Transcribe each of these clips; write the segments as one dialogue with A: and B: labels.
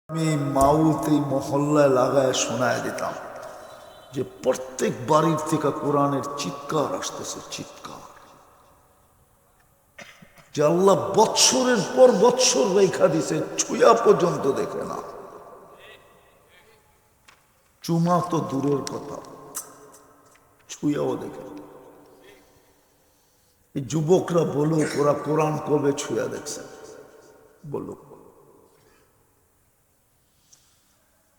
A: আমি মাউথ এই মহল্লায় লাগায় শোনায় দিতাম যে প্রত্যেক বাড়ির থেকে কোরআনের চিৎকার আসতেছে, চিৎকার যে আল্লাহ বৎসরের পর বৎসর রেখা দিছে, ছুঁয়া পর্যন্ত দেখে না। চুমা তো দূরের কথা, ছুঁয়াও দেখে। এই যুবকরা বলুক ওরা কোরআন কবে ছুঁয়া দেখছে, বলুক।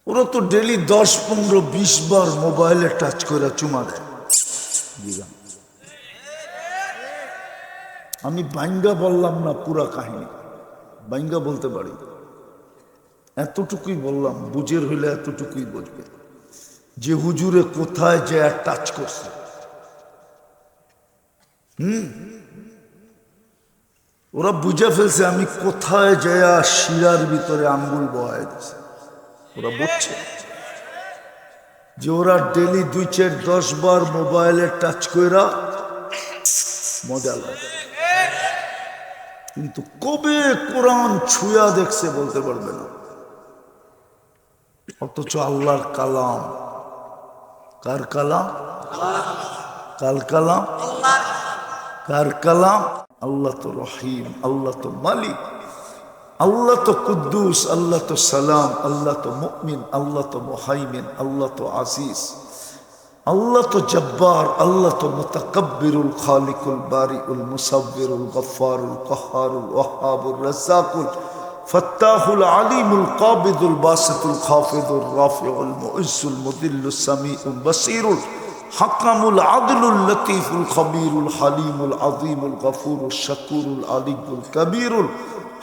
A: ওরা তো ডেলি 10, 15, 20 বার মোবাইলে টাচ করে চুমা দেয়। আমি বাইঙ্গা বললাম না পুরা কাহিনী, বাইঙ্গা বলতে পারি, এতটুকুই বললাম, বুঝের হইলে এতটুকুই বুঝবে যে হুজুরে কোথায় যে টাচ করছে। ওরা বুঝে ফেলছে আমি কোথায় যায় শিরার ভিতরে আঙ্গুল বহায় দিছে। ওরা বুঝছে যে ওরা ডেলি 2, 4, 10 বার মোবাইলে টাচ কইরা মজা লাগে, কিন্তু কবে কোরআন ছুঁয়া দেখছে বলতে পারবে না। অথচ আল্লাহর কালাম, কার কালাম? কার কালাম? কার কালাম? আল্লাহ তো রহিম, আল্লাহ তো মালিক, আল্লাহ তো কুদ্দুস, আল্লাহ তো সালাম, আল্লাহ তো মুমিন, আল্লাহ তো মুহাইমিন, আল্লাহ তো আজিজ, আল্লাহ তো জব্বার, আল্লাহ তো মুতাকাব্বিরুল খালিকুল বারিউল মুসাব্বিরুল গফফারুল কাহ্হারুল ওয়াহ্হাবুর রাজ্জাকুল ফাত্তাহুল আলিমুল কাবিদুল বাসিতুল খাফিদুর রাফিউল মুইজ্জুল মুদিল্লুস সামিউল বাসীরুল হাকামুল আদলুল লতীফুল খবীরুল হালিমুল আযীমুল গফুরুল শাকুরুল আলিয়ুল কবীরুল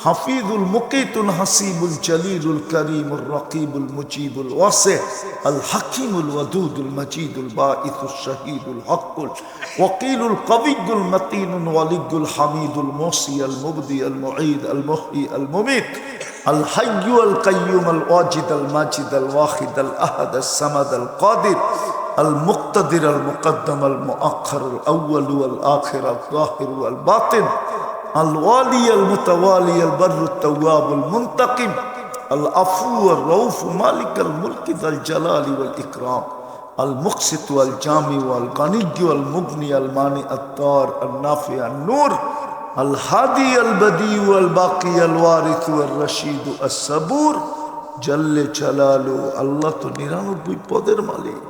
A: হাফিজুল মুকিতুল হাসিবুল জলিলুল করিমুল রকিবুল মুজিবুল ওয়াসি আল হাকিমুল ওয়াদুদুল মজিদুল বাঈসুল শহীদুল হকুল ওয়াকিলুল কবিয়ুল মতিনুল ওয়ালিয়ুল হামিদুল মুসি আল মুবদি আল মুঈদ আল মুহয়ি আল মুমীত আল হাইয়্যু আল কাইয়্যুম আল ওয়াজিদ আল মাজিদ আল ওয়াহিদ আল আহাদ আস সামাদ আল কাদির المقتدر المقدم المؤخر الأول والآخر الظاهر والباطن الوالي المتوالي البر التواب المنتقم العفو الرؤوف مالك الملك ذا الجلال والإكرام المقسط والجامع والغني والمغني المانع الضار النافع النور الهادي البديع الباقي الوارث والرشيد الصبور جل جلاله الله تو 99 পদের মালিক।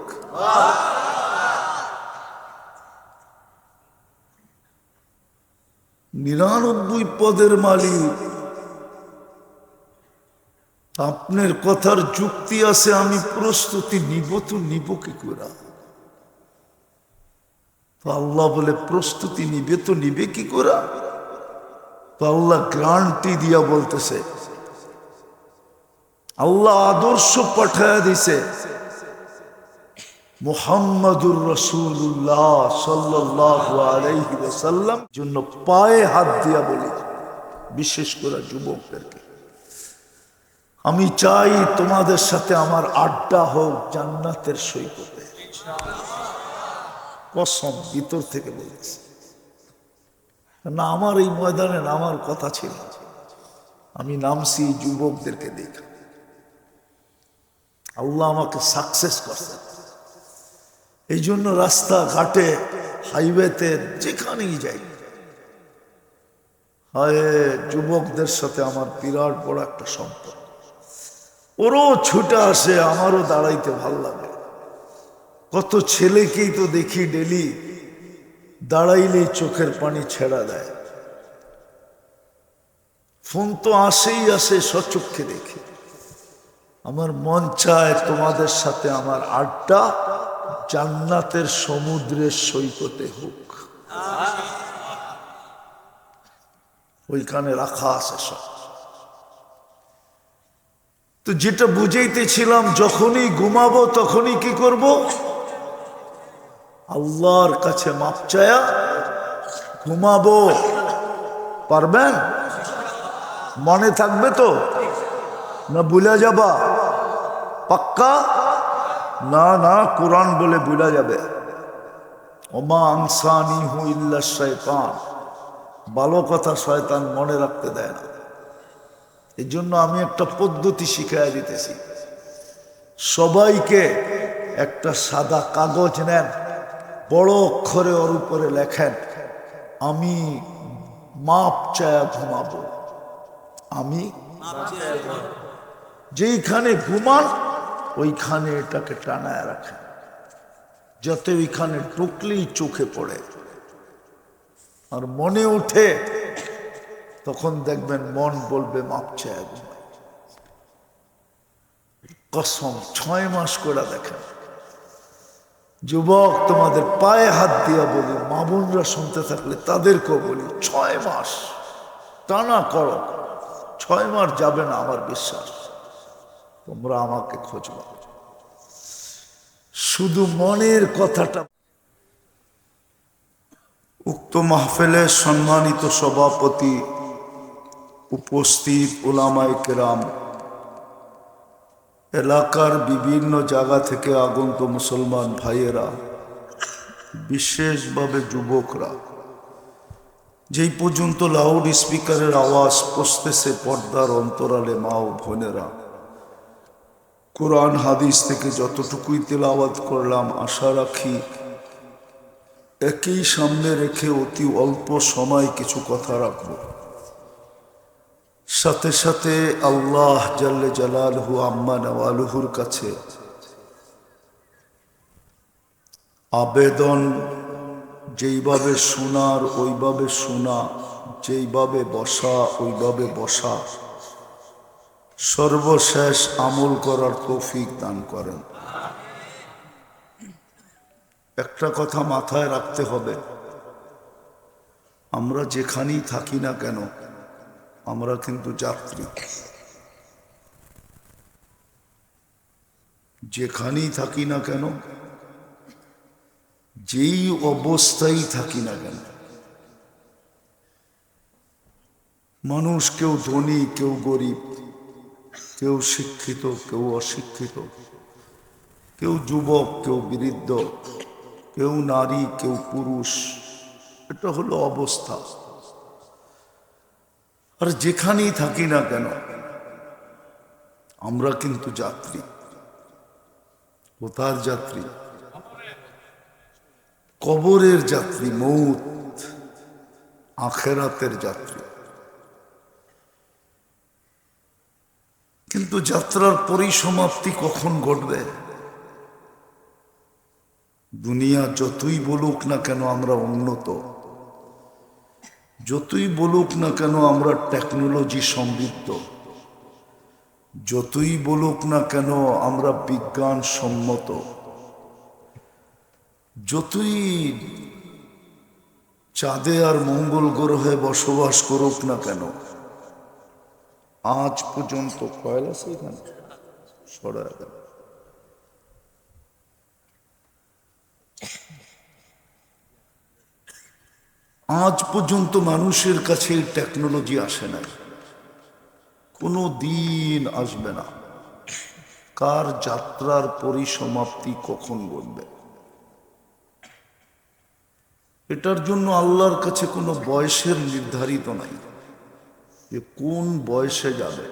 A: 99 পদের মালিক। আপনার কথার যুক্তি আছে, আমি প্রস্তুতি নিব তো নিব কি করে? তো আল্লাহ বলে প্রস্তুতি নিবে তো নিবে কি করে? তো আল্লাহ গ্যারান্টি দিয়া বলতেছে, আল্লাহ আদর্শ পাঠায়া দিছে মুহাম্মাদুর রাসূলুল্লাহ সাল্লাল্লাহু আলাইহি ওয়াসাল্লাম জন্য পায়ে হাত দিয়া বলি, বিশেষ করে যুবকদেরকে, আমি চাই তোমাদের সাথে আমার আড্ডা হোক জান্নাতের সৈকতে। কসম ভিতর থেকে বলছি না, আমার এই ময়দানে নামার কথা ছিল, আমি নামছি যুবকদেরকে দেখা। আল্লাহ আমাকে সাকসেস করছে, এই জন্য রাস্তাঘাটে হাইওয়েতে যেখানেই যাই, হায় যুবকদের সাথে আমার বিরাট বড় একটা সম্পর্ক। ওরও ছুটে আসে, আমারও দাঁড়াইতে ভাল লাগে। কত ছেলেকেই তো দেখি ডেলি দাঁড়াইলেই চোখের পানি ছেড়া দেয়। ফোন তো আসেই আসে, সচক্ষে দেখি। আমার মন চায় তোমাদের সাথে আমার আড্ডা জান্নাতের সমুদ্রের সৈকতে হোক, ওইখানে রাখা আছে সব। তো যেটা বুঝাইতেছিলাম, যখনই ঘুমাবো তখনই কি করব? আল্লাহর কাছে মাপ চায়া ঘুমাবো। পারবেন? মনে থাকবে তো না ভুলে যাবা? পাক্কা? না না, কোরআন বলে ভুলা যাবে। ওমা আনসানিহু ইল্লা শাইতান, ভালো কথা শয়তান মনে রাখতে দেয় না। এই জন্য আমি একটা পদ্ধতি শিখাই দিতেছি। সবাইকে একটা সাদা কাগজ নেন, বড় অক্ষরে ওর উপরে লেখেন, আমি মাপ চায়া ঘুমাবো। আমি যেইখানে ঘুমান ওইখানে এটাকে টানায় রাখেন, যাতে ওইখানে ঢুকলেই চোখে পড়ে আর মনে উঠে, তখন দেখবেন মন বলবে মাপ চায় ঘুমাই। কসম, 6 মাস করে দেখেন। যুবক, তোমাদের পায়ে হাত দিয়া বলি, মা বোনরা শুনতে থাকলে তাদেরকেও বলি, 6 মাস টানা করো। 6 মাস যাবে না, আমার বিশ্বাস। তোমরা আমাকে খোঁজবা, শুধু মনের কথাটা। উক্ত মাহফিলের সম্মানিত সভাপতি, উপস্থিত উলামায়ে কেরাম, এলাকার বিভিন্ন জায়গা থেকে আগন্ত মুসলমান ভাইয়েরা, বিশেষভাবে যুবকরা, যেই পর্যন্ত লাউড স্পিকারের আওয়াজ পৌঁছতেছে পর্দার অন্তরালে মা ও বোনেরা, কোরআন হাদিস থেকে যতটুকুই তেলাওয়াত করলাম, আশা রাখি একই সামনে রেখে অতি অল্প সময় কিছু কথা রাখব। সাথে সাথে আল্লাহ জাল্লে জালালহু আম্মা নওয়ালুহুর কাছে আবেদন, যেইভাবে শোনার ওইভাবে শোনা, যেইভাবে বসা ওইভাবে বসা, সর্বশেষ আমল করার তৌফিক দান করেন। একটা কথা মাথায় রাখতে হবে, আমরা যেখানেই থাকি না কেন, আমরা কিন্তু যাত্রী। যেখানেই থাকি না কেন, যেই অবস্থায় থাকি না কেন, মানুষ কেউ ধনী, কেউ গরিব, কেউ শিক্ষিত, কেউ অশিক্ষিত, কেউ যুবক, কেউ বৃদ্ধ, কেউ নারী, কেউ পুরুষ, এটা হলো অবস্থা। আর যেখানেই থাকি না কেন, আমরা কিন্তু যাত্রী। কোথার যাত্রী? কবরের যাত্রী, মৌত, আখেরাতের যাত্রী। কিন্তু যাত্রার পরিসমাপ্তি কখন ঘটবে? দুনিয়া যতই বলুক না কেন আমরা উন্নত, যতই বলুক না কেন আমরা টেকনোলজি সমৃদ্ধ, যতই বলুক না কেন আমরা বিজ্ঞান সম্মত, যতই চাঁদে আর মঙ্গল গ্রহে বসবাস করুক না কেন, আজ পর্যন্ত কয়লা সেখানে সরায় গেল, আজ পর্যন্ত মানুষের কাছে এই টেকনোলজি আসে না, কোনো দিন আসবে না। কার যাত্রার পরিসমাপ্তি কখন ঘটবে, এটার জন্য আল্লাহর কাছে কোনো বয়সের নির্ধারিত নাই যে কোন বয়সে যাবে,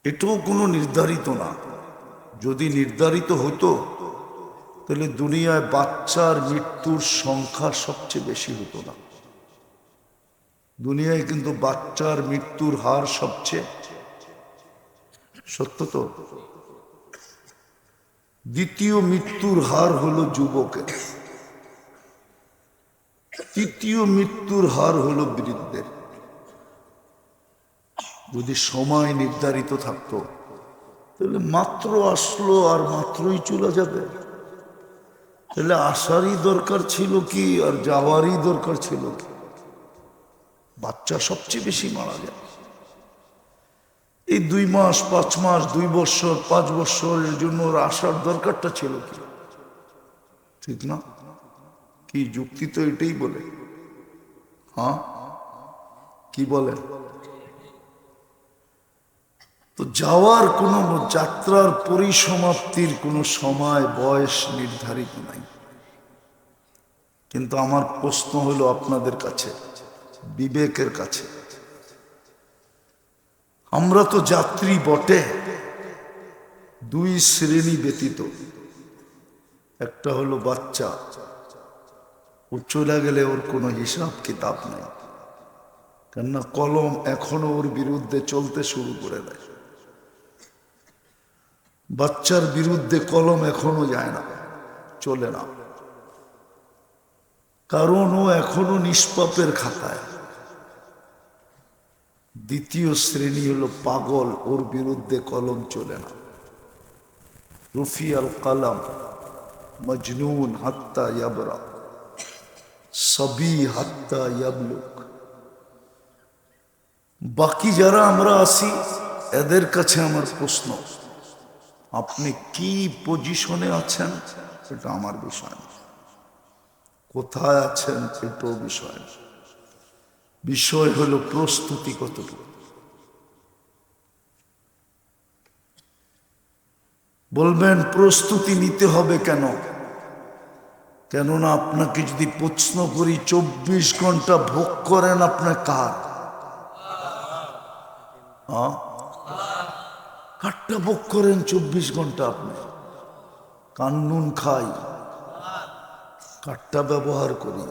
A: এটাও কোনো নির্ধারিত না। যদি নির্ধারিত হতো তাহলে দুনিয়ায় বাচ্চার মৃত্যুর সংখ্যা সবচেয়ে বেশি হতো না। দুনিয়ায় কিন্তু বাচ্চার মৃত্যুর হার সবচেয়ে, সত্য তো। দ্বিতীয় মৃত্যুর হার হলো যুবকের, তৃতীয় মৃত্যুর হার হলো বৃদ্ধের। যদি সময় নির্ধারিত থাকতো তাহলে মাত্র আসলো আর মাত্রই চলে যাবে, তাহলে আসারই দরকার ছিল কি আর যাওয়ারই দরকার ছিল কি? বাচ্চা সবচেয়ে বেশি মারা যায়। এই 2 মাস 5 মাস 2 বছর 5 বছরের জন্য ওর আসার দরকারটা ছিল কি? ঠিক না? কি যুক্তি তো এটাই বলে। হ্যাঁ, কি বলেন? তো যাওয়ার কোনো, যাত্রার পরিসমাপ্তির কোনো সময় বয়স নির্ধারিত নাই। কিন্তু আমার প্রশ্ন হলো আপনাদের কাছে, বিবেকের কাছে, আমরা তো যাত্রী বটে, দুই শ্রেণী ব্যতীত। একটা হলো বাচ্চা, ও চলে গেলে ওর কোনো হিসাব কিতাব নেই, কেননা কলম এখনো ওর বিরুদ্ধে চলতে শুরু করে দেয়। বাচ্চার বিরুদ্ধে কলম এখনো যায় না, চলে না, কারণ ও এখনো নিষ্পাপের খাতায়। দ্বিতীয় শ্রেণী হলো পাগল, ওর বিরুদ্ধে কলম চলে না। রুফি আল কালাম মজনুন হাত্তা ইয়াবরা, সবি হাত্তা ইয়াবলুক। বাকি যারা আমরা আছি, এদের কাছে আমার প্রশ্ন, আপনি কি পজিশনে আছেন এটা আমার বিষয় না, কোথায় আছেন এটাও বিষয় না। বিষয় হলো প্রস্তুতি কতটুকু। বলবেন প্রস্তুতি নিতে হবে কেন? কেননা আপনাকে যদি প্রশ্ন করি 24 ঘন্টা ভোগ করেন আপনার কার? কারটা ভোগ করেন 24 ঘন্টা? আপনি কান্নুন খাই, কারটা ব্যবহার করি,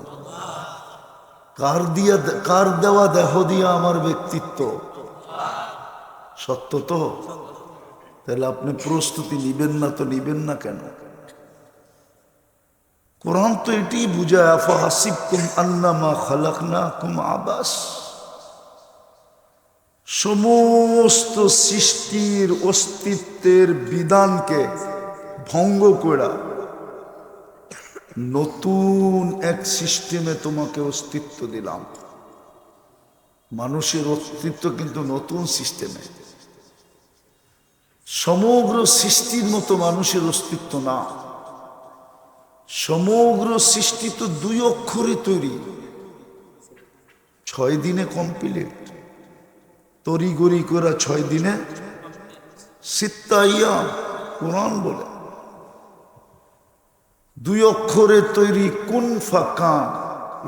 A: কার দেওয়া দেহ দিয়া আমার ব্যক্তিত্ব। সত্য তো? তাহলে আপনি প্রস্তুতি নিবেন না তো নিবেন না কেন? কোরআন তো এটি বুঝায়, আফাহাসিবতুম আন্নামা খালাকনাকুম আবাস। সমস্ত সৃষ্টির অস্তিত্বের বিধানকে ভঙ্গ করা নতুন এক সিস্টেমে তোমাকে অস্তিত্ব দিলাম। মানুষের অস্তিত্ব কিন্তু নতুন সিস্টেমে। সমগ্র সৃষ্টির মতো মানুষের অস্তিত্ব না। সমগ্র সৃষ্টি তো 2 অক্ষরে তৈরি, 6 দিনে কমপ্লিট। তড়িগড়ি করা 6 দিনে সিত্তাইয়া কোরআন বলে। 2 অক্ষরে তৈরি কুন ফাকান,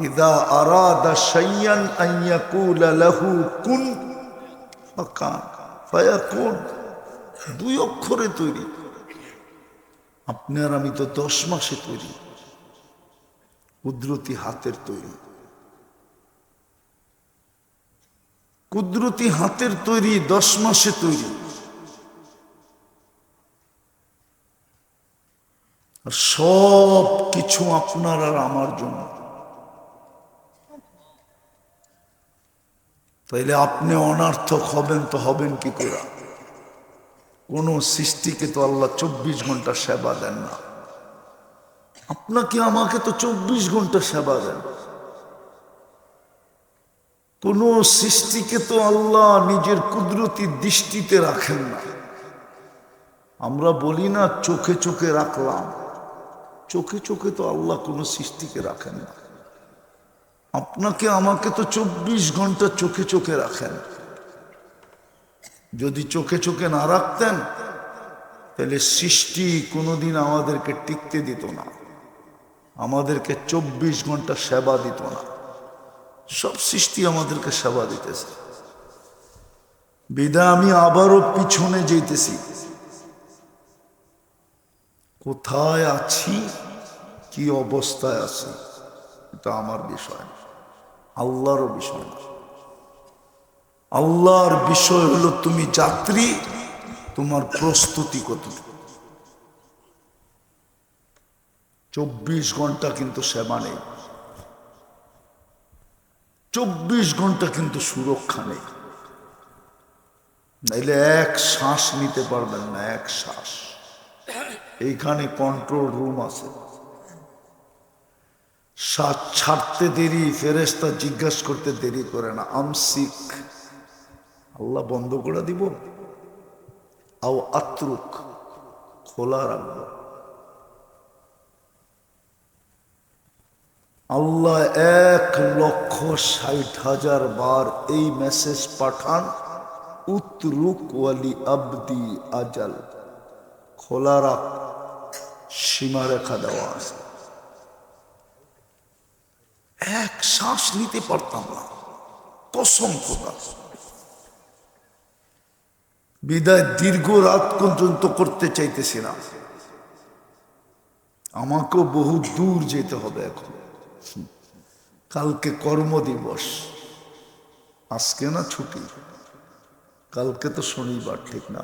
A: ইদা আরাদা শাইয়ান আন ইয়াকুলা লাহু কুন ফাকান ফায়াকুন। 2 অক্ষরে তৈরি। আপনি আর আমি তো 10 মাসে তৈরি, কুদরতি হাতের তৈরি। কুদরতি হাতের তৈরি, 10 মাসে তৈরি। আর সব কিছু আপনার আর আমার জন্য। তাইলে আপনি অনার্থক হবেন তো হবেন কি করে? কোন সৃষ্টিকে তো আল্লাহ 24 ঘন্টা সেবা দেন না। আপনাকে আমাকে তো 24 ঘন্টা সেবা দেন। কোন সৃষ্টিকে তো আল্লাহ নিজের কুদরতি দৃষ্টিতে রাখেন না। আমরা বলি না চোখে চোখে রাখলাম, চোখে চোখে তো আল্লাহ কোন সৃষ্টিকে রাখেন না। আপনাকে আমাকে তো 24 ঘন্টা চোখে চোখে রাখেন। যদি চোখে চোখে না রাখতেন তাহলে সৃষ্টি কোনোদিন আমাদেরকে টিকতে দিত না, আমাদেরকে 24 ঘন্টা সেবা দিত না। সব সৃষ্টি আমাদেরকে সেবা দিতেছে। বিদায় আমি আবারও পিছনে যেতেছি। কোথায় আছি, কি অবস্থায় আছি, এটা আমার বিষয় না, আল্লাহরও বিষয় না। আল্লাহর বিষয় হলো তুমি যাত্রী, তোমার প্রস্তুতি কতটুকু। 24 ঘন্টা কিন্তু সেবা নেই, 24 ঘন্টা কিন্তু সুরক্ষা নেই। নাইলে এক শ্বাস নিতে পারবেন না, এক শ্বাস। এইখানে কন্ট্রোল রুম আছে। শ্বাস ছাড়তে দেরি, ফেরেশতা জিজ্ঞাসা করতে দেরি করে না, আমসিক, আল্লাহ বন্ধ করে দিব, আও আত্রুক, খোলা রাখবো। আল্লাহ 1,60,000 বার এই মেসেজ পাঠান, উতরুক ওয়ালি আবদি আজাল, খোলা রাখ, সীমারেখা দেওয়া আছে। এক শ্বাস নিতে পারতাম না, কসম খোদা। বিদায় দীর্ঘ রাত পর্যন্ত করতে চাইতেছি না। আমাকেও বহু দূর যেতে হবে এখন। কালকে কর্মদিবস, আজকে না ছুটি, কালকে তো শনিবার, ঠিক না?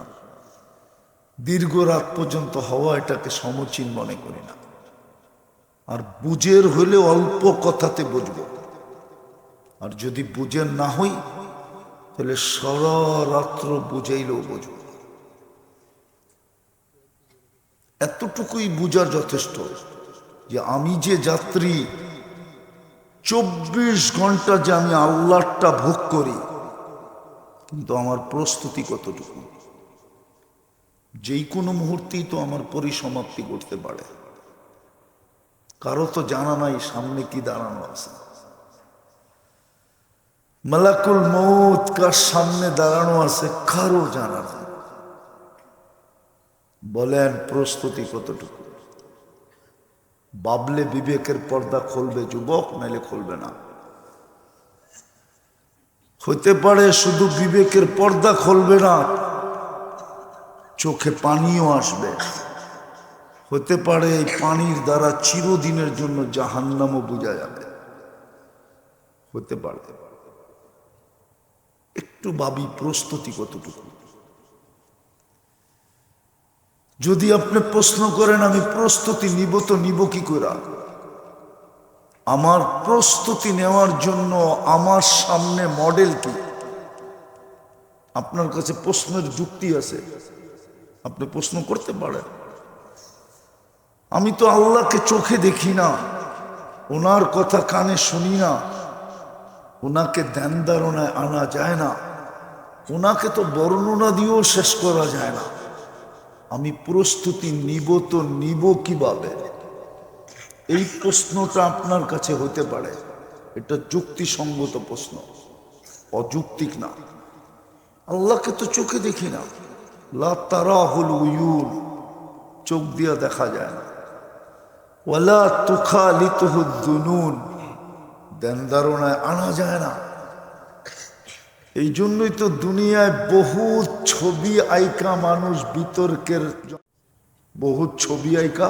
A: দীর্ঘ রাত পর্যন্ত হওয়া এটাকে সমীচীন মনে করি না। আর বুঝের হলে অল্প কথাতে বুঝব, আর যদি বুঝের না হই তাহলে সারা রাত্র বুঝাইলেও বুঝব। এতটুকুই বুঝার যথেষ্ট যে আমি যে যাত্রী, 24 ঘন্টা যে আমি আল্লাহটা ভোগ করি, কিন্তু আমার প্রস্তুতি কতটুকু। যেই কোনো মুহূর্তেই তো আমার পরিসমাপ্তি করতে পারে। কারো তো জানা নাই সামনে কি দাঁড়ানো আছে। মালাকুল মউত কার সামনে দাঁড়ানো আছে কারো জানা নাই। বলেন প্রস্তুতি কতটুকু? বাবলে বিবেকের পর্দা খুলবে যুবক, নাইলে খুলবে না। হতে পারে শুধু বিবেকের পর্দা খুলবে না, চোখে পানিও আসবে। হতে পারে এই পানির দ্বারা চিরদিনের জন্য জাহান্নামও বোঝা যাবে। হতে পারে। একটু ভাবি প্রস্তুতি কতটুকু। যদি আপনি প্রশ্ন করেন আমি প্রস্তুতি নিব, তো নিব কি করে? আমার প্রস্তুতি নেওয়ার জন্য আমার সামনে মডেল কি? আপনার কাছে প্রশ্নের যুক্তি আছে, আপনি প্রশ্ন করতে পারেন। আমি তো আল্লাহকে চোখে দেখি না, ওনার কথা কানে শুনি না, ওনাকে ধ্যান ধারণায় আনা যায় না, ওনাকে তো বর্ণনা দিয়েও শেষ করা যায় না। আমি প্রস্তুতি নিব তো নিব কিভাবে? এই প্রশ্নটা আপনার কাছে হতে পারে। এটা যুক্তিসঙ্গত প্রশ্ন, অযৌক্তিক না। আল্লাহকে তো চোখে দেখি না, লা তারাহুল উয়ুন, চোখ দিয়া দেখা যায় না। ওয়ালা তুখালিতুহুদ দুনুন, ধ্যান ধারণায় আনা যায় না। এই জন্যই তো দুনিয়ায় বহু ছবি আইকা মানুষ বিতর্কের, বহু ছবি আইকা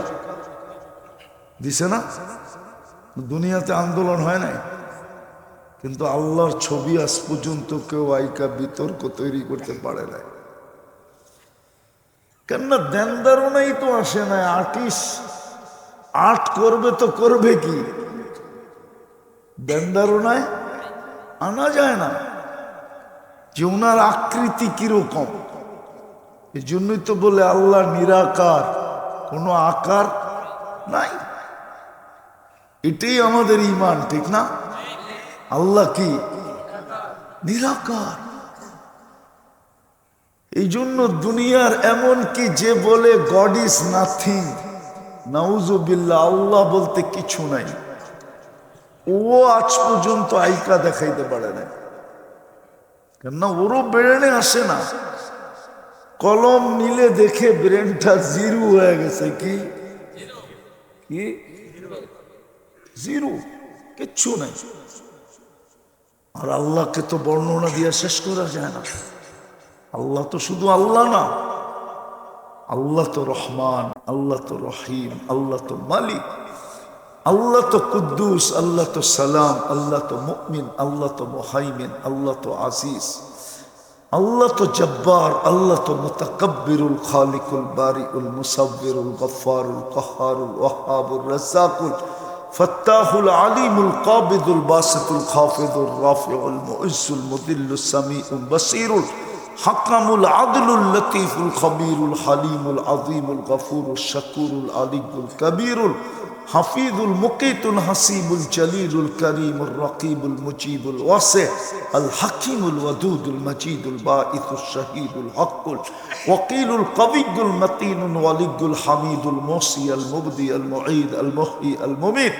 A: দিছে না? দুনিয়াতে আন্দোলন হয় নাই, কিন্তু আল্লাহর ছবি আজ পর্যন্ত কেউ আইকা বিতর্ক তৈরি করতে পারে না। কেননা ধ্যান ধারণাই তো আসে না। আর্টিস্ট আর্ট করবে তো করবে কি? ধ্যান ধারণায় আনা যায় না যে ওনার আকৃতি কিরকম। এই জন্যই তো বলে আল্লাহ নিরাকার, কোনো আকার নাই। এটাই আমাদের ঈমান, ঠিক না? আল্লাহ কি? নিরাকার। এই জন্য দুনিয়ার এমন কি যে বলে গড ইজ নাথিং, নাউজুবিল্লাহ, আল্লাহ বলতে কিছু নাই, ও আজ পর্যন্ত আইকা দেখাইতে পারে না। কেননা ওরও ব্রেনে আসে না। কলম নিলে দেখে ব্রেনটা জিরো হয়ে গেছে। কি কি জিরো, কিচ্ছু নাই। আর আল্লাহকে তো বর্ণনা দিয়ে শেষ করা যায় না। আল্লাহ তো শুধু আল্লাহ না, আল্লাহ তো রহমান, আল্লাহ তো রহিম, আল্লাহ তো মালিক, আল্লাহ তো কুদ্দুস, আল্লাহ তো সালাম, আল্লাহ তো মুমিন, আল্লাহ তো মুহাইমিন, আল্লাহ তো আজিজ, আল্লাহ তো জব্বার, আল্লাহ তো মুতাকাব্বিরুল খালিকুল বারিউল মুসাব্বিরুল গফফারুল কাহ্হারুল ওয়াহ্হাবুর রাজ্জাকুল ফাত্তাহুল আলিমুল কাবিদুল বাসিতুল খাফিদুর রাফিউল মুইজ্জুল মুদিল্লুস সামিউল বাসীরুল হাকামুল আদলুল লতীফুল খবীরুল হালিমুল আযীমুল গফুরুল শাকুরুল আলিয়ুল কবীরুল হাফিজুল মুকিতুল হাসিবুল জলিলুল করিমুল রকিবুল মুজিবুল ওয়াসি আল হাকিমুল ওয়াদুদুল মজিদুল বাঈসুল শহীদুল হকুল ওয়াকিলুল কবিয়ুল মতিনুল ওয়ালিয়ুল হামিদুল মুহসি আল মুবদি আল মুঈদ আল মুহয়ি আল মুমীত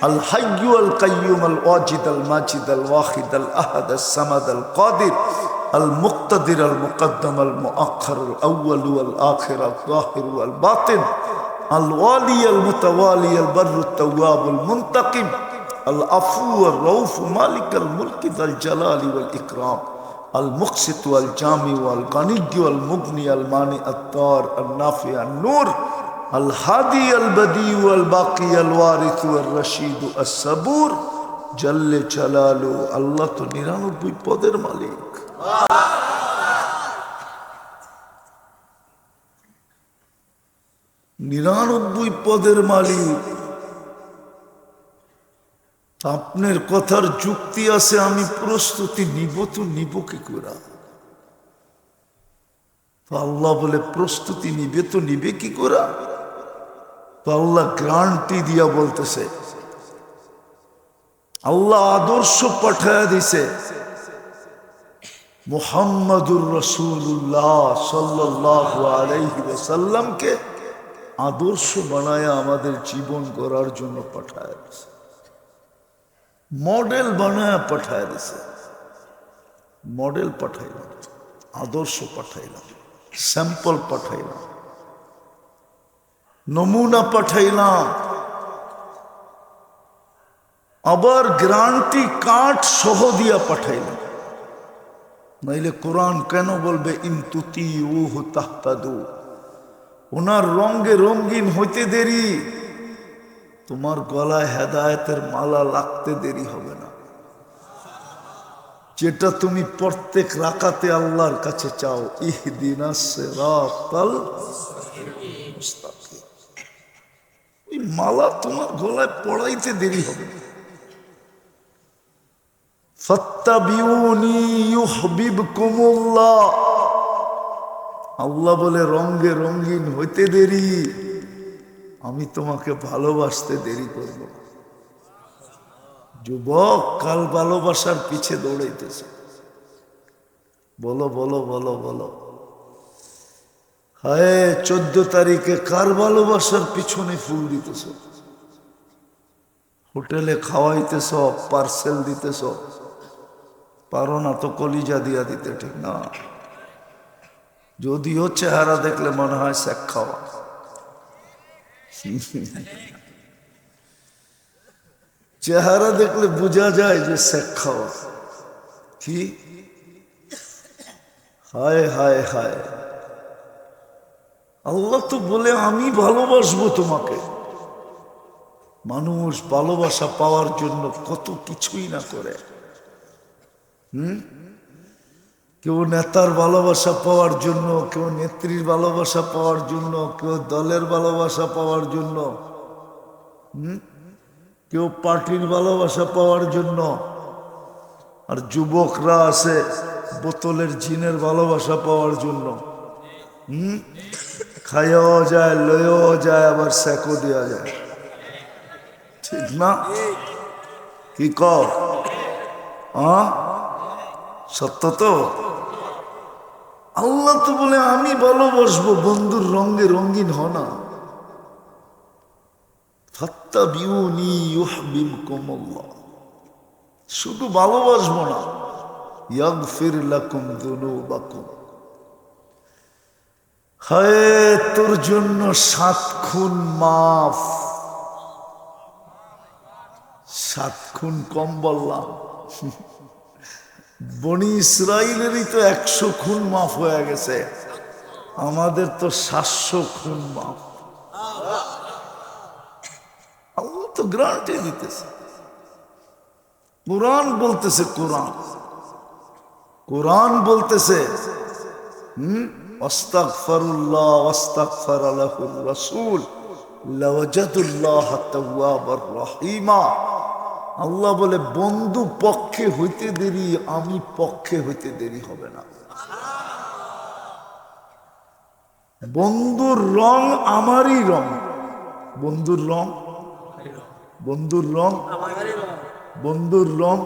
A: আল হাইয়্যু আল কাইয়্যুম আল ওয়াজিদ আল মাজিদ আল ওয়াহিদ আল আহাদ আস সামাদ আল কাদির المقتدر المقدم المؤخر الأول والآخر الظاهر والباطن الوالي المتوالي البر التواب المنتقم العفو الرؤوف مالك الملك ذا الجلال والإكرام আল মুকসিত ওয়াল জামি ওয়াল গানিয় ওয়াল মুগনি আল মানি আত-তার আল নাফি আন নূর আল হাদি আল বদি ওয়াল বাকি আল ওয়ারিস ওয়াল রশিদ আস সাবুর জাল্লে জালালু। আল্লাহ তো 99 পদের মালিক। 99 পদের মালিক। আপনার কথার যুক্তি আছে, আমি প্রস্তুতি নিব তো নিব কি করে? তো আল্লাহ বলে প্রস্তুতি নিবে তো নিবে কি করে? তো আল্লাহ গ্যারান্টি দিয়া বলতেছে, আল্লাহ আদর্শ পাঠায় দিছে মুহাম্মাদুর রাসূলুল্লাহ সাল্লাল্লাহু আলাইহি ওয়াসাল্লামকে আদর্শ বানায়া আমাদের জীবন গড়ার জন্য পাঠায় দিছে, মডেল বানায়া পাঠায় দিছে। মডেল পাঠাইলাম, আদর্শ পাঠাইলাম, স্যাম্পল পাঠাইলাম, নমুনা পাঠাইলাম, আবার গ্যারান্টি কার্ড সহ দিয়া পাঠাইলাম। নাইলে কোরআন কেন বলবে ইনতুতিউহু তাহতাদু? ওনার রঙে রঙিন হইতে দেরি, তোমার গলায় হেদায়েতের মালা লাগতে দেরি হবে না। যেটা তুমি প্রত্যেক রাকাতে আল্লাহর কাছে চাও, ইহদিনাস সিরাতাল মুস্তাকিম, ওই মালা তোমার গলায় পড়াইতে দেরি হবে না। ফাত্তাবিউনি ইউহিব্বুকুমুল্লাহ, আল্লাহ বলে রঙে রঙিন হইতে দেরি, আমি তোমাকে ভালোবাসতে দেরি করব না। যুবক কাল ভালোবাসার পিছে দৌড়াইতেছে, বলো বলো বলো বলো। হায় 14 তারিখে কার ভালোবাসার পিছনে ফুল দিতেছ? হোটেলে খাওয়াইতেছ, পার্সেল দিতেছ, পারো না তো কলিজা দিয়া দিতে, ঠিক না? যদিও চেহারা দেখলে মনে হয় শেখ খাওয়া। চেহারা দেখলে বোঝা যায় যে শেখ খাওয়া। কি হায় হায় হায়, আল্লাহ তো বলে আমি ভালোবাসবো তোমাকে। মানুষ ভালোবাসা পাওয়ার জন্য কত কিছুই না করে। কেউ নেতার ভালোবাসা পাওয়ার জন্য, কেউ নেত্রীর ভালোবাসা পাওয়ার জন্য, কেউ দলের ভালোবাসা পাওয়ার জন্য, কেউ পার্টির ভালোবাসা পাওয়ার জন্য। আর যুবকরা আছে বোতলের জিনের ভালোবাসা পাওয়ার জন্য। খাইয়াও যায়, লয়েও যায়, আবার সেকও দেওয়া যায়, ঠিক না? কি কও? সত্য তো। আল্লাহ তো বলে আমি ভালোবাসবো, বন্ধুর রঙে রঙিন হ না। ফাত্তাবিউনি ইউহিব্বুকুমুল্লাহ, শুধু ভালোবাসবো না, ইয়াগফির লাকুম যুনুবাকুম, হায় তোর জন্য 7 খুন মাফ। 7 খুন কম বললাম? বনি ইসরাইলেরই তো 100 খুন মাফ হয়ে গেছে, আমাদের তো 700 খুন মাফ। আল্লাহ তো গ্যারান্টি দিতেছে। কোরআন বলতেছে, কোরআন বলতেছে আস্তাগফিরুল্লাহ ওয়াস্তাগফার লাহুর রাসূল লাওয়াজাদুল্লাহ তাওয়াবার রহিমা। আল্লাহ বলে বন্ধু পক্ষে হইতে দেরি, আমি পক্ষে হইতে দেরি হবে না। বন্ধুর রং আমারই রং, বন্ধুর রং, বন্ধুর রং, বন্ধুর রং।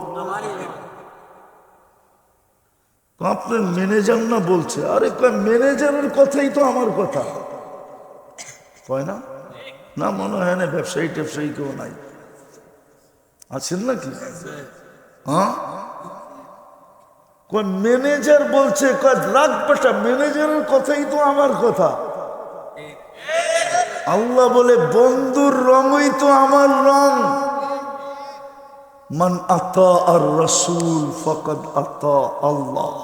A: আপনার ম্যানেজার না বলছে, আরে কয় ম্যানেজারের কথাই তো আমার কথা, কয় না? না মনে হয় না ব্যবসায়ী ট্যাবসায়ী কেউ নাই, আছেন নাকি? কয় ম্যানেজার বলছে, কয় রাগ বেটা, ম্যানেজারের কথাই তো আমার কথা। আল্লাহ বলে বন্ধুর রঙই তো আমার রং, মান আতা আর রাসূল ফাকাদ আতা আল্লাহ।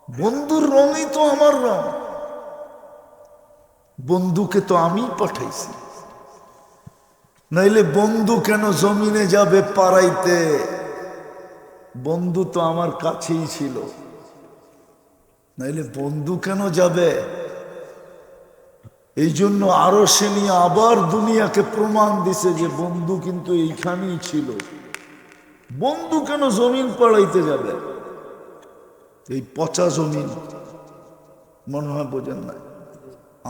A: বন্ধুর রঙই তো আমার রং, বন্ধুকে তো আমি পাঠাইছি, নাইলে বন্ধু কেন জমিনে যাবে পারাইতে? বন্ধু তো আমার কাছেই ছিল, নাইলে বন্ধু কেন যাবে? এই জন্য আরো সে নিয়ে আবার দুনিয়াকে প্রমাণ দিছে যে বন্ধু কিন্তু এইখানেই ছিল। বন্ধু কেন জমিন পাড়াইতে যাবে? এই পচা জমিন মনে হয় বোঝেন না।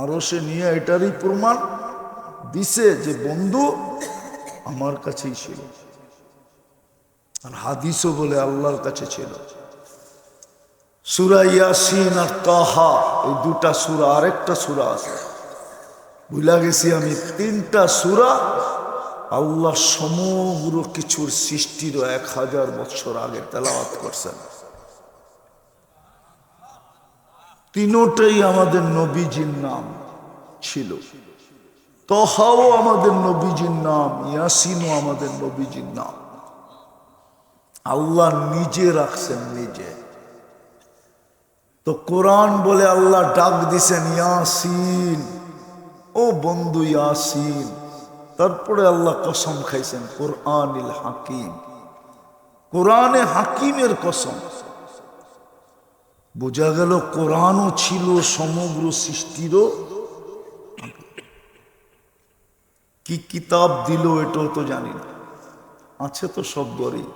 A: আরো সে নিয়ে এটারই প্রমাণ দিছে যে বন্ধু আমার কাছেই ছিল। আর হাদিসও বলে আল্লাহর কাছে ছিল। সূরা ইয়াসিন আর তাহা, এই দুটা সূরা, আরেকটা সূরা আছে ভুলা গেছি আমি। তিনটা সূরা আল্লাহ সমগ্র কিছুর সৃষ্টির 1000 বছর আগে তেলাওয়াত করছেন। তিনটাই আমাদের নবীজির নাম ছিল। তহাও আমাদের নবীজির নাম, ইয়াসিনও আমাদের নবীজির নাম। আল্লাহ নিজে রাখছেন নিজে। তো কোরআন বলে আল্লাহ ডাক দিছেন ইয়াসিন, ও বন্ধু ইয়াসিন। তারপরে আল্লাহ কসম খাইছেন কোরআনিল হাকিম, কোরআনে হাকিমের কসম। বোঝা গেল কোরআনও ছিল সমগ্র সৃষ্টিরও। কি কিতাব দিল এটাও তো জানি না, আছে তো সব ঘরেই।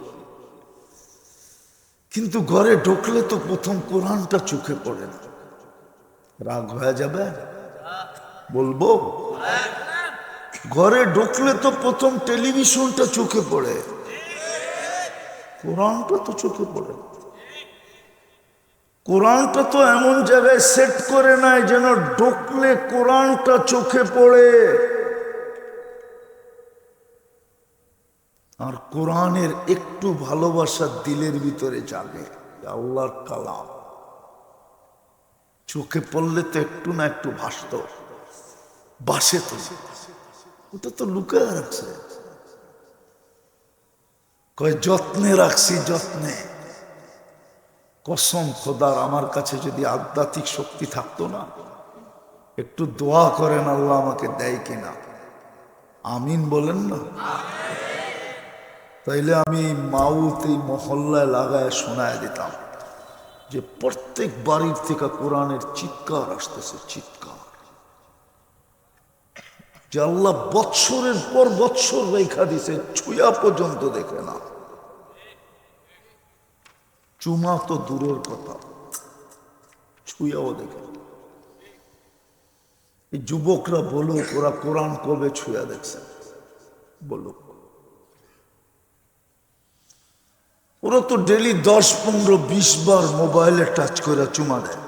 A: কিন্তু ঘরে ঢুকলে তো প্রথম কোরআনটা চোখে পড়ে না। রাগ হয়ে যাবে বলবো? ঘরে ঢুকলে তো প্রথম টেলিভিশনটা চোখে পড়ে, কোরআনটা তো চোখে পড়ে। কোরআনটা তো এমন জায়গায় সেট করে নাই যেন ঢুকলে কোরআনটা চোখে পড়ে। আর কোরআনের একটু ভালোবাসা দিলের ভিতরে জাগে। আল্লাহর কালাম চোখে পড়লে তো একটু না একটু ভাসত, বাসে তো, ওটা তো লুকায় রাখছে। কয় যত্নে রাখছি, যত্নে। কসম খোদার, আমার কাছে যদি আধ্যাত্মিক শক্তি থাকতো না, একটু দোয়া করেন আল্লাহ আমাকে দেয় কিনা। আমিন বলেন না? তাইলে আমি মাউথ এই মহল্লায় লাগায় শোনায় দিতাম যে প্রত্যেক বাড়ির থেকে কোরআনের চিৎকার আসতেছে, চিৎকার। যে আল্লাহ বৎসরের পর বৎসর রেখা দিছে, ছুঁয়া পর্যন্ত দেখে না। চুমা তো দূরের কথা, ছুঁয়াও দেখে। এই যুবকরা বলুক ওরা কোরআন কবে ছুঁয়া দেখছে, বলুক। ওরা তো ডেলি 10, 15, 20 বার মোবাইলে টাচ করে চুমা দেয়।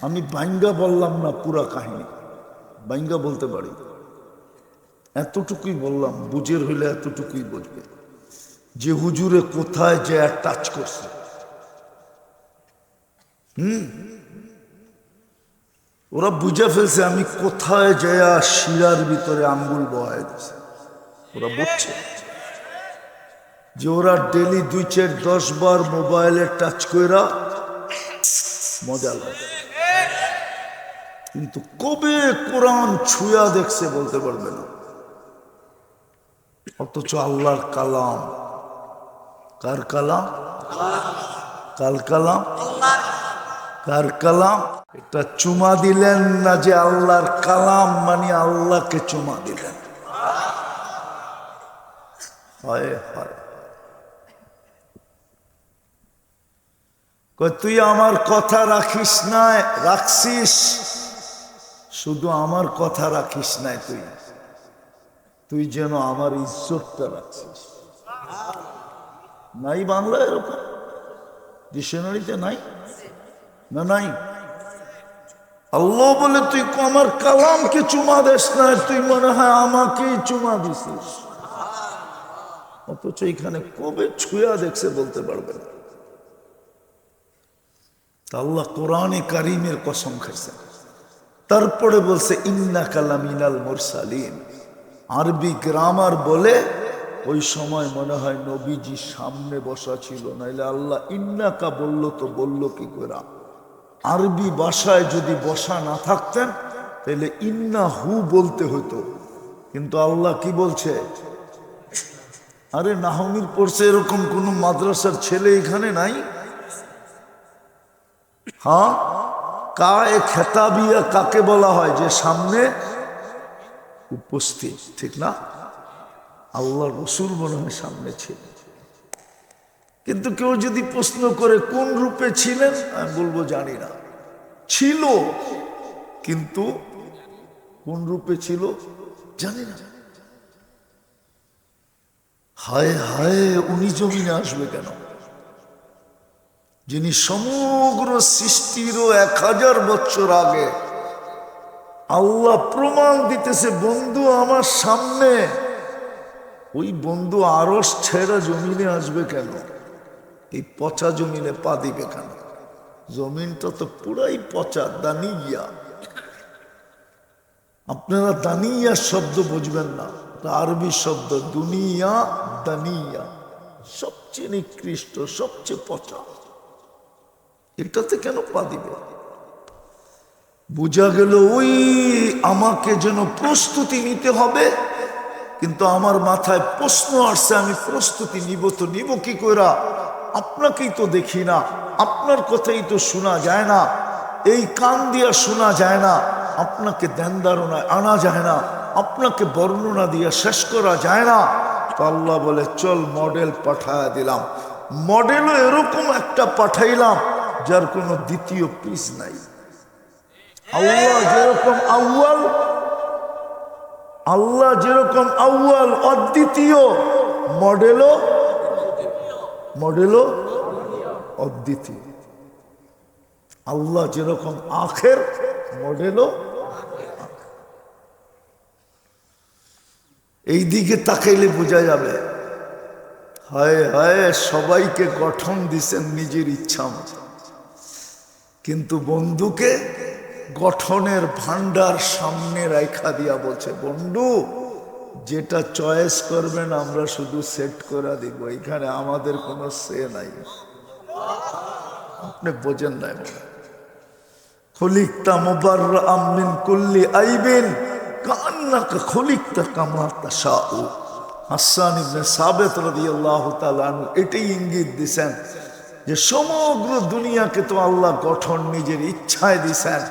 A: আমি বাইঙ্গা বললাম না পুরা কাহিনী, বাইঙ্গা বলতে পারি, এতটুকুই বললাম। বুঝের হইলে এতটুকুই বুঝবে যে হুজুরে কোথায় যে টাচ করছে। ওরা বুঝে ফেলছে আমি কোথায় যায় শিরার ভিতরে আঙ্গুল বহায় দিছে। ওরা বুঝছে যে ওরা ডেলি 2, 4, 10 বার মোবাইলে টাচ কইরা মজা লাগে, কিন্তু কবে কোরআন ছুঁয়া দেখছে বলতে পারবে না। অথচ আল্লাহর কালাম, কার কালাম? কার কালাম? কার কালাম? এটা চুমা দিলেন না যে আল্লাহর কালাম মানে আল্লাহকে চুমা দিলেন। হয় হয়। তুই আমার কথা রাখিস না, রাখছিস, শুধু আমার কথা রাখিস নাই, তুই যেন আমার ইজ্জতটা রাখছিস। নাই বাংলা এরকম ডিকশনারিতে নাই না? নাই। আল্লাহ বলে তুই আমার কালামকে চুমা দিস না, তুই মনে হয় আমাকেই চুমা দিছিস। অথচ এখানে কবে ছুঁয়া দেখছে বলতে পারবে না। আল্লাহ কোরআনে কারিমের কসম খাইছে। তারপরে বলছে ইন্নাকা লামিনাল মুরসালিন, আরবি গ্রামার বলে ওই সময় মনে হয় নবীজি সামনে বসা ছিল, নাইলে আল্লাহ ইন্নাকা বললো তো বললো কি করে? আরবি ভাষায় যদি বসা না থাকতেন তাহলে ইন্না হু বলতে হতো, কিন্তু আল্লাহ কি বলছে? আরে নাহমির পড়ছে এরকম কোন মাদ্রাসার ছেলে এখানে নাই? হ্যাঁ, কায়ে খেতাবিয়া কাকে বলা হয়? যে সামনে উপস্থিত, ঠিক না? আল্লাহ রসুল মনে হয় সামনে ছিল, কিন্তু কেউ যদি প্রশ্ন করে কোন রূপে ছিলেন, আমি বলবো জানি না, ছিল, কিন্তু কোন রূপে ছিল জানি না। হায় হায়, উনি জমিনে আসবে কেন? যিনি সমগ্র সৃষ্টিরও 1000 বছর আগে আল্লাহ প্রমাণ দিতেছে বন্ধু আমার সামনে, ওই বন্ধু আরশ ছেড়া জমিনে আসবে কেন? এই পচা জমিনে পা দিবে কেন? জমিনটা তো পুরাই পচা, দানিয়া। আপনারা দানিয়া শব্দ বুঝবেন না, আরবি শব্দ দুনিয়া, দানিয়া, সবচেয়ে নিকৃষ্ট, সবচেয়ে পচা। এটাতে কেন পা দিবে? বোঝা গেল ওই আমাকে যেন প্রস্তুতি নিতে হবে, কিন্তু আমার মাথায় প্রশ্ন আসছে, আমি প্রস্তুতি নিব তো নিব কি কইরা? আপনাকেই তো দেখি না, আপনার কথাই তো শোনা যায় না, এই কান দিয়া শোনা যায় না, আপনাকে ধ্যান ধারণায় আনা যায় না, আপনাকে বর্ণনা দিয়ে শেষ করা যায় না। তো আল্লাহ বলে চল মডেল পাঠায়া দিলাম। মডেলও এরকম একটা পাঠাইলাম যার কোনো দ্বিতীয় পিস নাই। আল্লাহ যেরকম আউয়াল, আল্লাহ যেরকম আউয়াল অদ্বিতীয়, মডেলও অদ্বিতীয়। আল্লাহ যেরকম আখের, মডেলও। এই দিকে তাকাইলে বোঝা যাবে। হায় হায়, সবাইকে গঠন দিছেন নিজের ইচ্ছা মতো, কিন্তু বন্ধুকে গঠনের ভান্ডার সামনে রাখা দিয়া বলছে বন্ধু যেটা চয়েস করবেন আমরা শুধু সেট করে দিব, এখানে আমাদের কোনো সে নাই। আপনি বোঝেন নাই? খলিকতা মুবাররাআম মিন কুল্লি আইবিন কান্নাকা খলিকতা কামা তাশাউ। হাসান ইবনে সাবিত রাদিয়াল্লাহু তাআলা আনহু এটাই ইঙ্গিত দিয়েছেন যে সমগ্র দুনিয়াকে তো আল্লাহ গঠন নিজের ইচ্ছায় দিয়েছেন,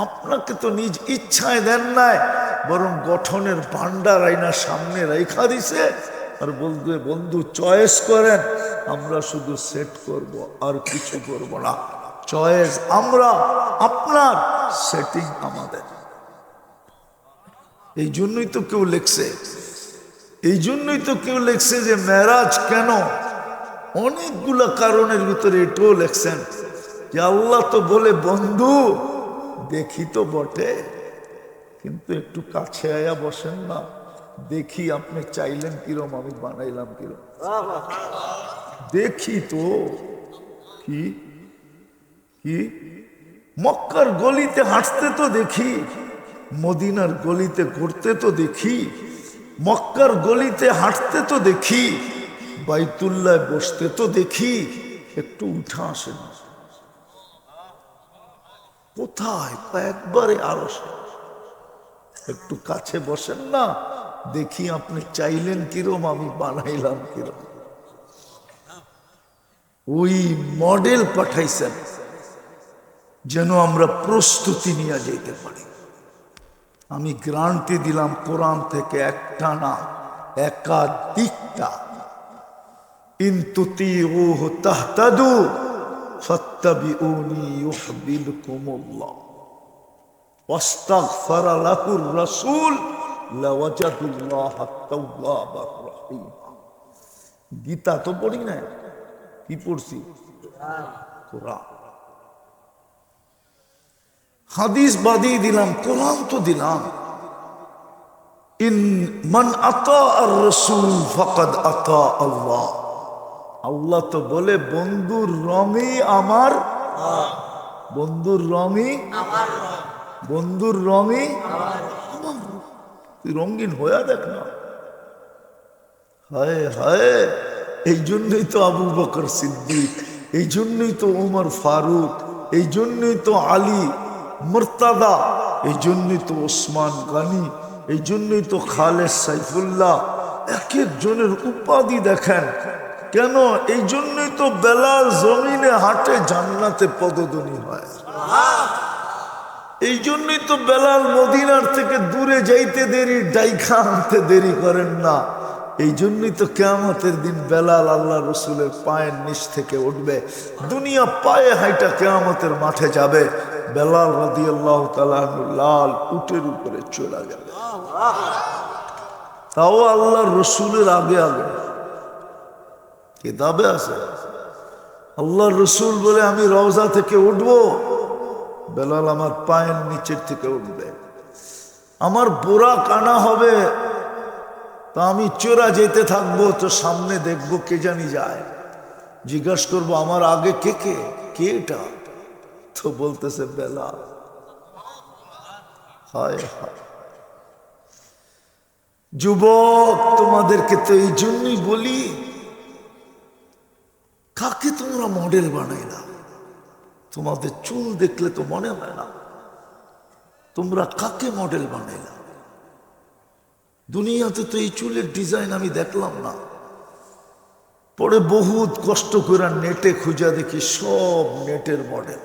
A: আপনাকে তো নিজ ইচ্ছায় দেন নাই, বরং গঠনের ভান্ডার আইনা সামনে রেখা দিছে, আর বলবে বন্ধু চয়েস করেন, আমরা শুধু সেট করব আর কিছু করব না। চয়েস আমরা, আপনার সেটিং আমাদের। এই জন্যই তো কেউ লেখছে, এই জন্যই তো কেউ লেখছে যে মেরাজ কেন, অনেকগুলা কারণের ভিতরে এটাও লেখছেন যে আল্লাহ তো বলে বন্ধু দেখি তো বটে, কিন্তু একটু কাছে আয়া বসেন না, দেখি আপনি চাইলেন কিরম, আমি বানাইলাম কিরম, দেখি তো। কি কি মক্কার গলিতে হাঁটতে তো দেখি, মদিনার গলিতে ঘুরতে তো দেখি, মক্কার গলিতে হাঁটতে তো দেখি, বাইতুল্লায় বসতে তো দেখি, একটু উঠা আসেন। কোথায়? একবারে আরশ। একটু কাছে বসেন না, দেখি আপনি চাইলেন কিরম, আমি বানাইলাম কিরম। ওই মডেল পাঠাইছেন যেন আমরা প্রস্তুতি নিয়ে যেতে পারি। আমি গ্যারান্টি দিলাম কোরআন থেকে একটা না, একাধিকটা। ইন তুতিউহু তাহতাদু ফাত্তাবিউনি ইউহিব্বুকুমুল্লাহ ওয়াস্তাগফারা লাহুর রাসূল লাওয়াজাদুল্লাহা তাওয়াবার রহিম। গীতা তো পড়ি না, কি পড়ছি? কোরআন। হাদিস বাদিয়ে দিলাম, কোরআন তো দিলাম। ইন মান আতা আর রাসূল ফাকাদ আতা আল্লাহ। আল্লাহ তো বলে বন্ধুর রঙই আমার, বন্ধুর রঙই আমার, বন্ধুর রঙই আমার। তুই রঙিন হয়ে দেখ না। হায় হায়, এই জন্যই তো আবু বকর সিদ্দিক, এই জন্যই তো ওমর ফারুক, এই জন্যই তো আলী মুর্তাদা, এই জন্যই তো ওসমান গনি, এই জন্যই তো খালেদ সাইফুল্লাহ। এক একজনের উপাধি দেখেন কেন? এই জন্যই তো বেলাল জমিনে হাঁটে, জান্নাতে পদধ্বনি হয়। এই জন্যই তো বেলাল মদিনার থেকে দূরে যাইতে দেরি, ডাইখা আনতে দেরি করেন না। এই জন্যই তো কিয়ামতের দিন বেলাল আল্লাহ রসুলের পায়ের নিচ থেকে উঠবে, দুনিয়া পায়ে হাইটা কিয়ামতের মাঠে যাবে। বেলাল রাদিয়াল্লাহু তাআলা লাল উটের উপরে চলে গেল, তাও আল্লাহ রসুলের আগে আগে। কিতাবে আছে আল্লাহ রসুল বলে আমি রওজা থেকে উঠবো, বেলাল আমার পায়ের নিচের থেকে উঠবে। আমার বোরা কানা হবে, তা আমি চোরা যেতে থাকবো, তো সামনে দেখবো কে জানি যায়, জিজ্ঞাসা করবো আমার আগে কে কে, কে এটা? তো বলতেছে বেলাল। হায় হায় যুবক, তোমাদেরকে তো এই জন্যই বলি, কাকে তোমরা মডেল বানাইলা? তোমাদের চুল দেখলে তো মনে হয় না তোমরা কাকে মডেল বানাইলা। দুনিয়াতে তো এই চুলের ডিজাইন আমি দেখলাম না। পরে বহুত কষ্ট করে নেটে খুঁজা দেখি সব নেটের মডেল,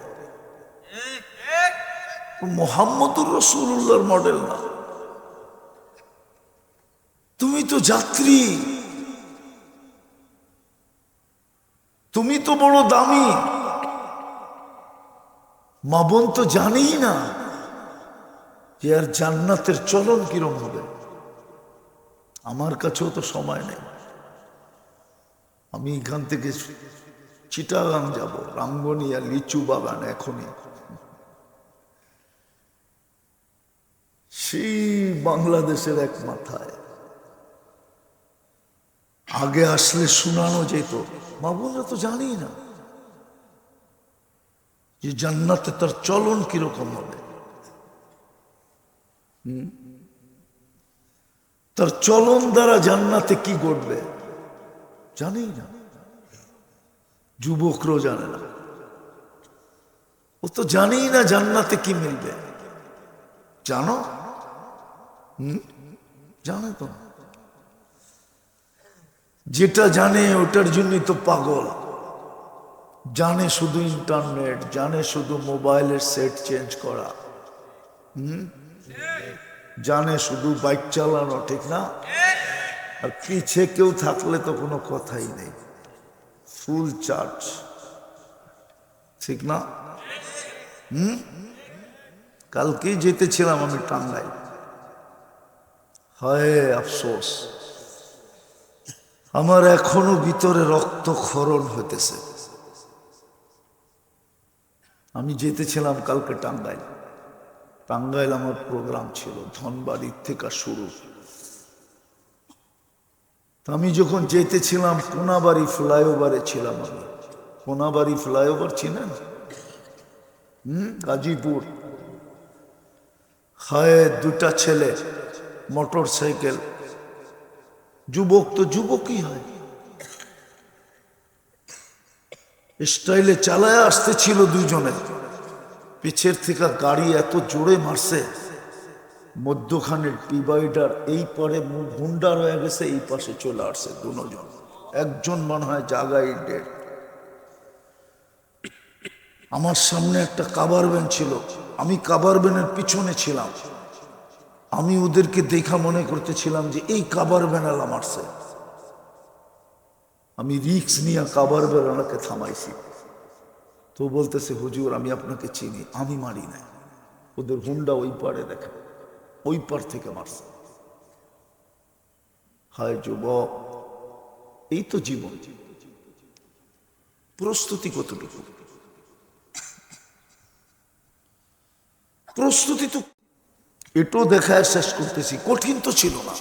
A: মুহাম্মদুর রাসূলুল্লাহর মডেল না। তুমি তো যাত্রী, তুমি তো বড় দামি, মা বোন তো জানেই না যে আর জান্নাতের চলন কিরম হবে। আমার কাছেও তো সময় নেই, আমি এখান থেকে চিটাগাং যাব, রাঙ্গনিয়া লিচু বাগান এখনই, সেই বাংলাদেশের এক মাথায়। আগে আসলে শোনানো যেত, মা বোনরা তো জানি না যে জান্নাতে তার চলন কিরকম হবে। তার চলন দ্বারা জান্নাতে কি ঘটবে জানি না, যুবকরাও জানে না। ও তো জানেই না জান্নাতে কি মিলবে। জানো? জানে তো, যেটা জানে ওটার জন্যই তো পাগল। জানে শুধু ইন্টারনেট, জানে শুধু মোবাইলের সেট চেঞ্জ করা, জানে শুধু বাইক চালানো, ঠিক না? আর পিছে কেউ থাকলে তো কোনো কথাই নেই, ফুল চার্জ, ঠিক না? কালকেই যেতেছিলাম আমি টাঙ্গাইল, হায় আফসোস, আমার এখনো ভিতরে রক্তক্ষরণ হইতেছে। আমি যেতেছিলাম কালকে টাঙ্গাইল, টাঙ্গাইল আমার প্রোগ্রাম ছিল, ধনবাড়ির থেকে শুরু। আমি যখন যেতেছিলাম কোনাবাড়ি ফ্লাইওভারে ছিলাম। আমি কোনাবাড়ি ফ্লাইওভার ছিলেন, গাজীপুর। হায় দুটা ছেলে মোটর সাইকেল, যুবক তো যুবকই হয়, স্টাইলে চালায় আসতেছিল দুইজনে। পিছের থেকে গাড়ি এত জোরে মারছে, মধ্যখানের ডিভাইডার এই পরে গুন্ডার হয়ে গেছে, এই পাশে চলে আসছে দুজন। একজন মনে হয় জায়গায় ডেড। আমার সামনে একটা কাভার ভ্যান ছিল, আমি কাভার ভ্যানের পিছনে ছিলাম। আমি ওদেরকে দেখা মনে করতেছিলাম যে এই কাভার ভ্যানালা মারছে। আমি রিক্স নিয়ে কাভার ভ্যানালাকে থামাইছি। তো বলতেছে হুজুর আমি আপনাকে চিনি, আমি মারি না। ওদের হুন্ডা ওই পারে দেখে, ওই পার থেকে মারছে। হায় যুবক, এই তো জীবন। প্রস্তুতি কতটুকু? প্রস্তুতি তো এটাও দেখায় শেষ করতেছি, কঠিন তো ছিল না।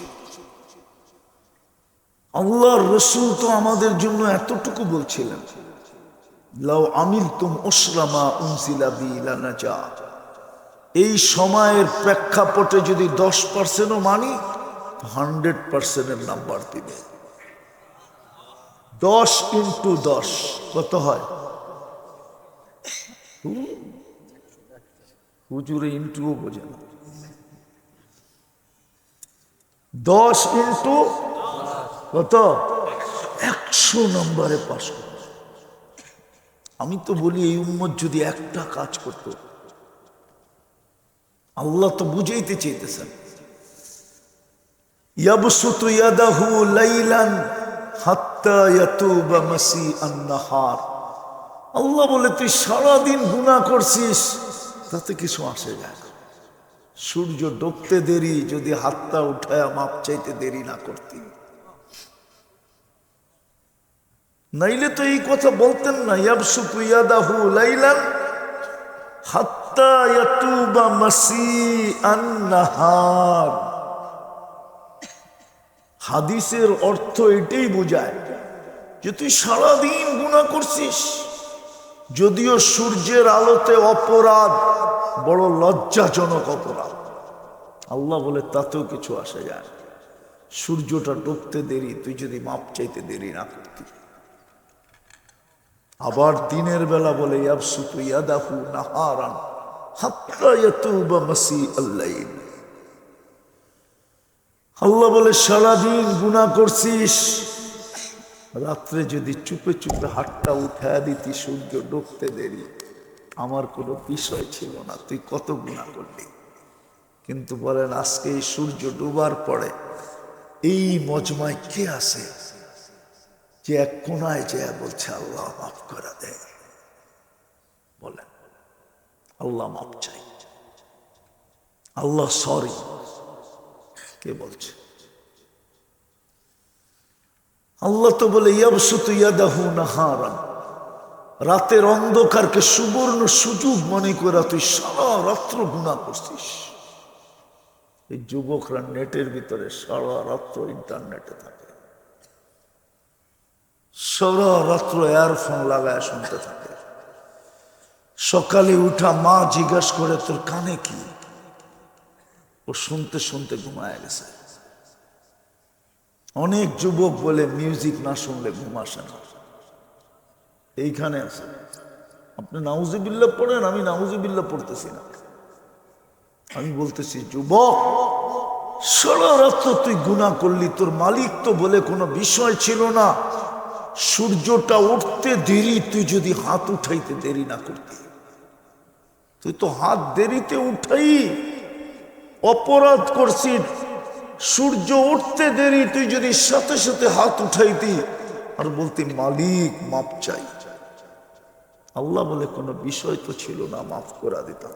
A: আল্লাহর রাসূল তো আমাদের জন্য এতটুকু বলছিলেন, লাউ আমিলতুম উসরা মা উনজিলা বি লানাজা। এই সময়ের প্রেক্ষাপটে যদি 10%ও মানি, 100%-এর নাম্বার দিবে। 10 × 10 কত হয়? হুজুরে ইন্টুও বোঝে না। 10 × কত? 100 নম্বরে পাস করবে। আমি তো বলি এই উম্মত যদি একটা কাজ করত, আল্লাহ তো বুঝাইতে চাইতেছেন, ইয়াবসুতু ইয়াদাহু লাইলান হাত্তা ইয়াতুবা মাসিআন নাহার। আল্লাহ বলে তুই সারাদিন গুনাহ করছিস, তাতে কিছু আসে যায় না। সূর্য ডুবতে দেরি, যদি হাতটা উঠায়া মাপ চাইতে দেরি না করতি, নাইলে তো এই কথা বলতেন না, ইয়াবসুতু ইয়াদাহু লাইলান হাত্তা ইয়াতুবা মাসিআন নাহার। হাদিসের অর্থ এটাই বোঝায় যে তুই সারাদিন গুনাহ করছিস, যদিও সূর্যের আলোতে অপরাধ বড় লজ্জাজনক অপরাধ, আল্লাহ বলে তাতেও কিছু আসে যায়। সূর্যটা ডুবতে দেরি, তুই যদি মাপ চাইতে দেরি না করতি। আবার দিনের বেলা বলে ইয়াবসুতু ইয়াদাহু নাহারান হাত্তা ইয়াতুবা মাসিআল লাইল। আল্লাহ বলে সারাদিন গুনাহ করছিস, রাত্রে যদি চুপে চুপে হাতটা উঠায় দিতি, সূর্য ডুবতে দেরি, আমার কোনো বিষয় ছিল না, তুই কত গুনাহ করলি। কিন্তু বলেন আজকে এই সূর্য ডুবার পরে এই মজমায় কে আছে যে এক কোনায় যে বলছে আল্লাহ মাফ করে দেয়? বলেন, আল্লাহ মাফ চাই, আল্লাহ সরি, কে বলছে? আল্লাহ তো বলে ইয়াবসুতু ইয়াদাহু নাহারান, রাতের অন্ধকারকে সুবর্ণ সুযোগ মনে করে তুই সারা রাত্র গুনাহ করছিস। এই যুবকরা নেটের ভিতরে সারা রাত্র ইন্টারনেটে থাকে, সারা রাত্র ইয়ারফোন লাগায় শুনতে থাকে। সকালে উঠা মা জিজ্ঞাসা করে তোর কানে কি? ও শুনতে শুনতে ঘুমায় গেছে। অনেক যুবক বলে মিউজিক না শুনলে ঘুম আসে না। এইখানে আছে, আপনি নাউজুবিল্লাহ পড়েন, আমি নাউজুবিল্লাহ পড়তেছি না। আমি বলতেছি যুবক, সারা রাত্র তুই গুনাহ করলি, তোর মালিক তো বলে কোনো বিষয় ছিল না। সূর্যটা উঠতে দেরি, তুই যদি হাত উঠাইতে দেরি না করতি, তুই তো হাত দেরিতে উঠাই অপরাধ করছিস। সূর্য উঠতে দেরি, তুই যদি সাথে সাথে হাত উঠাইতি আর বলতি মালিক মাপ চাই, আল্লাহ বলে কোনো বিষয় তো ছিল না, মাফ করে দিতাম।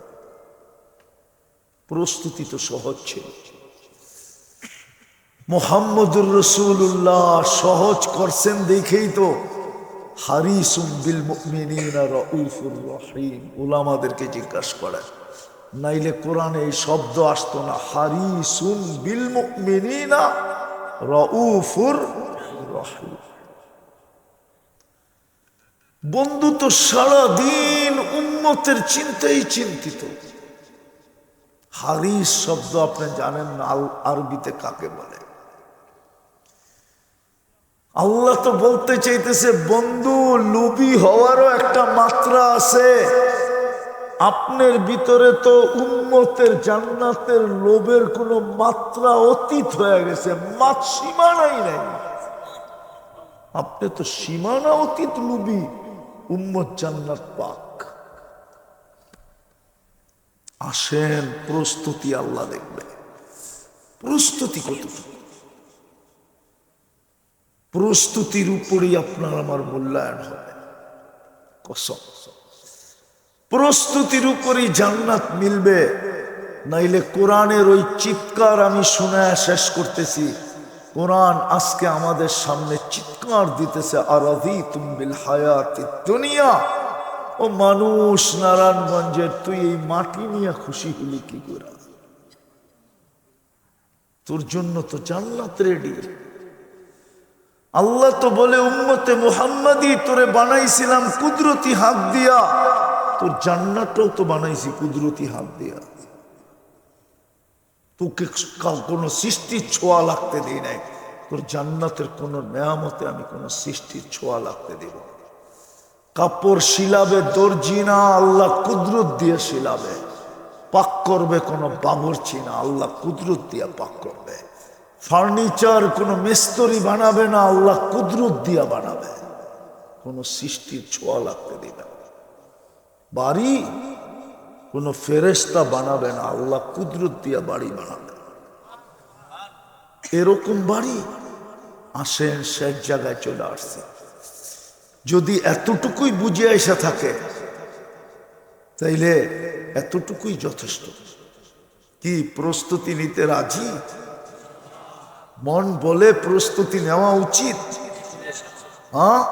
A: প্রস্তুতি তো সহজ ছিল। মুহাম্মদুর রাসূলুল্লাহ সহজ করছেন দেখেই তো হারিসুম বিল মুমিনিনা রাউফুর রহিম। উলামাদেরকে জিজ্ঞাসা করেন, নাইলে কোরআনে এই শব্দ আসতো না, হারিসুম বিল মুমিনিনা রাউফুর রহিম। বন্ধু তো সারাদিন উম্মতের চিন্তাই চিন্তিত। হারিস শব্দ আপনি জানেন না আরবিতে কাকে বলে? আল্লাহ তো বলতে চাইতেছে বন্ধু, লোভী হওয়ারও একটা মাত্রা আছে। আপনার ভিতরে তো উম্মতের জান্নাতের লোভের কোনো মাত্রা অতীত হয়ে গেছে, সীমানাই নাই। আপনি তো সীমানা অতীত লোভী, উম্মত জান্নাত পাক। আসেন, প্রস্তুতি আল্লাহ দেখবে। প্রস্তুতি কতটুকু? প্রস্তুতির উপরেই আপনার আমার মূল্যায়ন হবে। কসম, প্রস্তুতির উপরেই জান্নাত মিলবে। নাইলে কোরআনের ওই চিৎকার আমি শুনে শেষ করতেছি। কোরআন আজকে আমাদের সামনে চিৎকার দিতেছে, আরাযীতুম বিল হায়াতিদ দুনিয়া। ও মানুষ, নারায়ণগঞ্জের তুই এই মাটি নিয়ে খুশি হলি কি করে? তোর জন্য তো জান্নাত রেডি। আল্লাহ তো বলে উম্মতে মুহাম্মাদি তোরে বানাইছিলাম কুদরতি হাত দিয়া, তোর জান্নাতটাও তো বানাইছি কুদরতি হাত দিয়া। তোকে কোনো সৃষ্টির ছোঁয়া লাগতে দিই নাই, তোর জান্নাতের কোনো নেয়ামতে আমি কোনো সৃষ্টির ছোঁয়া লাগতে দিব না। কাপড় শিলাবে দর্জি না, আল্লাহ কুদরত দিয়ে শিলাবে। পাক করবে কোনো বাবুর্চি না, আল্লাহ কুদরত দিয়ে পাক করবে। ফার্নিচার কোনো মিস্ত্রি বানাবে না, আল্লাহ কুদরত দিয়া বানাবে, কোনো সৃষ্টির ছোঁয়া লাগতে দিবে না। বাড়ি কোনো ফেরেশতা বানাবে না, আল্লাহ কুদরত দিয়া বাড়ি বানাবে। এরকম বাড়ি আসেন, শেষ জায়গায় চলে আসছে। যদি এতটুকুই বুঝে এসে থাকে তাইলে এতটুকুই যথেষ্ট। কি প্রস্তুতি নিতে রাজি? মন বলে প্রস্তুতি নেওয়া উচিত। হ্যাঁ,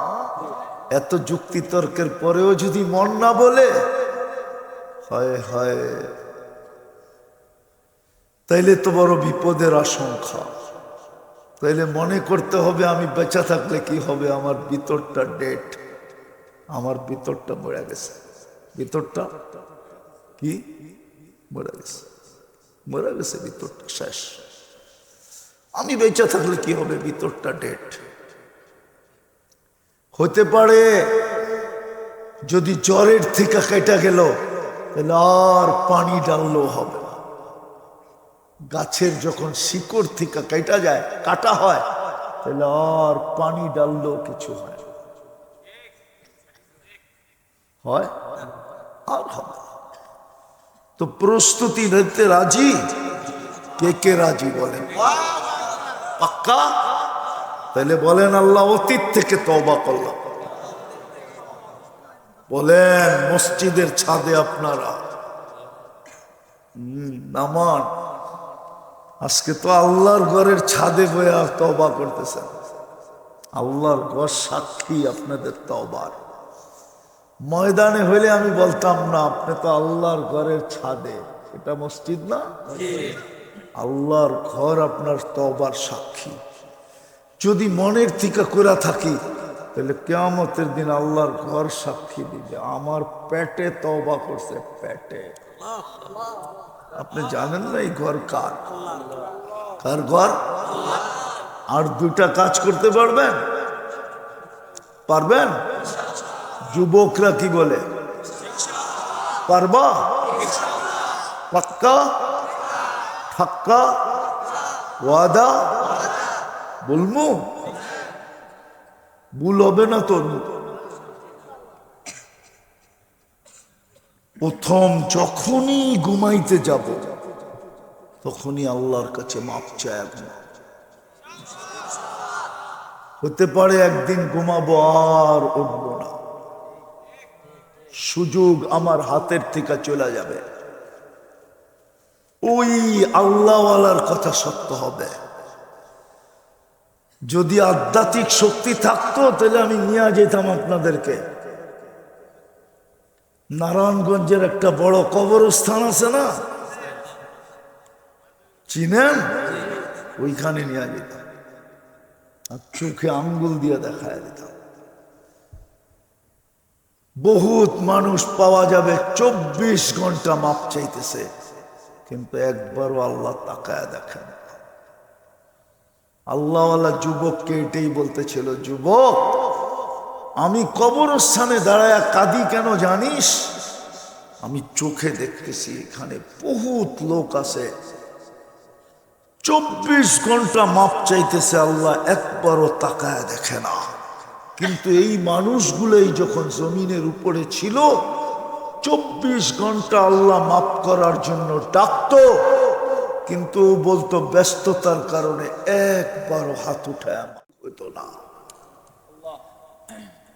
A: এত যুক্তি তর্কের পরেও যদি মন না বলে, হায় হায়, তাইলে তো বড় বিপদের আশঙ্কা। তাইলে মনে করতে হবে আমি বেঁচে থাকলে কি হবে, আমার ভিতরটা ডেড, আমার ভিতরটা মরে গেছে। ভিতরটা কি মরে গেছে, মরে গেছে, ভিতরটা শেষ। আমি বেঁচে থাকলে কি হবে, ভিতরটা ডেড। হতে পারে যদি জ্বরের থেকে কেটে গেল তাহলে আর পানি ডাললেও হবে না। গাছের যখন শিকড় থেকে কেটে যায়, কাটা হয়, তাহলে আর পানি ডাললেও কিছু হয় হয় আর হবে। তো প্রস্তুতি নিতে রাজি? কে কে রাজি বলেন? পাক্কা? তাহলে বলেন আল্লাহ অতীত থেকে তওবা করলাম। বলেন মসজিদের ছাদে আপনারা নামান, আজকে তো আল্লাহর ঘরের ছাদে বইয়া তওবা করতেছেন। আল্লাহর ঘর সাক্ষী আপনাদের তওবার। ময়দানে হইলে আমি বলতাম না, আপনি তো আল্লাহর ঘরের ছাদে, এটা মসজিদ না। আল্লাহর ঘর আপনার তওবার সাক্ষী। যদি মনের থেকে করে থাকি তাহলে কিয়ামতের দিন আল্লাহর ঘর সাক্ষী দিবে আমার পেটে তওবা করছে, পেটে। আপনি জানেন না এই ঘর কার? কার ঘর? আর দুইটা কাজ করতে পারবেন? পারবেন? যুবকরা কি বলে? পারবা? পাক্কা? ফাক্কা? ওয়াদা? বলবো? ভুল হবে না তো? প্রথম যখনই ঘুমাইতে যাব তখনই আল্লাহর কাছে মাপ চাই। হতে পারে একদিন ঘুমাবো আর উঠবো না, সুযোগ আমার হাতের থেকে চলে যাবে। ওই আল্লাহওয়ালার কথা সত্য হবে। যদি আধ্যাত্মিক শক্তি থাকতো তাহলে আমি নিয়ে যেতাম আপনাদেরকে। নারায়ণগঞ্জের একটা বড় কবরস্থান আছে না, চিনেন? ওইখানে নিয়ে যেতাম আর চোখে আঙ্গুল দিয়ে দেখায় দিতাম। বহুত মানুষ পাওয়া যাবে 24 ঘন্টা মাপ চাইতেছে, কিন্তু একবারও আল্লাহ তাকায় দেখেন। আল্লাহওয়ালা যুবককে এটাই বলতেছিল, যুবক আমি কবরস্থানে দাঁড়ায় কাঁদি কেন জানিস? আমি চোখে দেখতেছি এখানে বহুত লোক আছে 24 ঘন্টা মাপ চাইতেছে, আল্লাহ একবারও তাকায় দেখে না। কিন্তু এই মানুষগুলোই যখন জমিনের উপরে ছিল 24 ঘন্টা আল্লাহ মাপ করার জন্য ডাকতো, কিন্তু বলতো ব্যস্ততার কারণে একবারও হাত উঠায় হইতো না।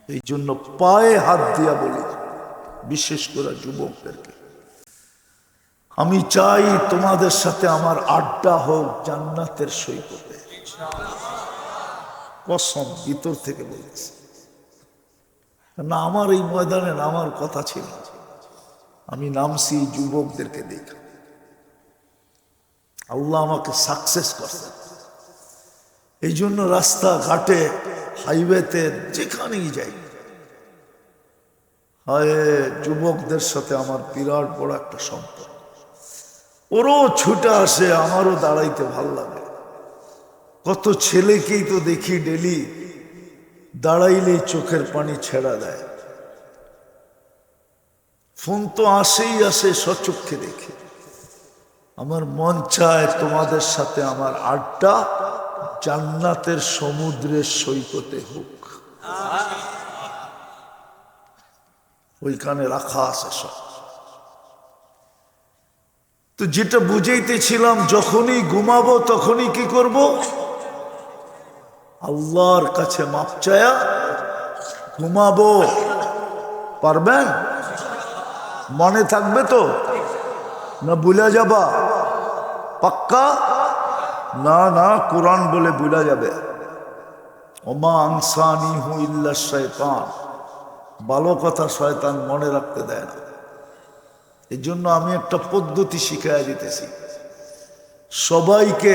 A: এই জন্য পায়ে হাত দিয়া বলি বিশেষ করে যুবকদেরকে, আমি চাই তোমাদের সাথে আমার আড্ডা হোক জান্নাতের সৈকতে। কসম ভিতর থেকে বলতেছি না, আমার এই ময়দানে নামার কথা ছিল, আমি নামছি যুবকদেরকে দেখে। আল্লাহ আমাকে সাকসেস করছে। এই জন্য রাস্তা ঘাটে হাইওয়েতে যেখানেই যাই, হয় যুবকদের সাথে আমার বিরাট বড় একটা সম্পর্ক। ওরও ছুটে আসে, আমারও দাঁড়াইতে ভাল লাগে। কত ছেলেকেই তো দেখি ডেলি দাঁড়াইলেই চোখের পানি ছেড়া দেয়। ফোন তো আসেই আসে, সচক্ষে দেখি। আমার মন চায় তোমাদের সাথে আমার আড্ডা জান্নাতের সমুদ্রের সৈকতে হোক, ওইখানে রাখা আছে সব। তো যেটা বুঝাইতেছিলাম, যখনই ঘুমাবো তখনই কি করব? আল্লাহর কাছে মাপ চায়া ঘুমাবো। পারবেন? মনে থাকবে তো না ভুলে যাবা? পাক্কা? না না, কোরআন বলে ভুলা যাবে। ওমা আনসানিহু ইল্লা শাইতান, ভালো কথা শয়তান মনে রাখতে দেয় না। এই জন্য আমি একটা পদ্ধতি শিখাই দিতেছি। সবাইকে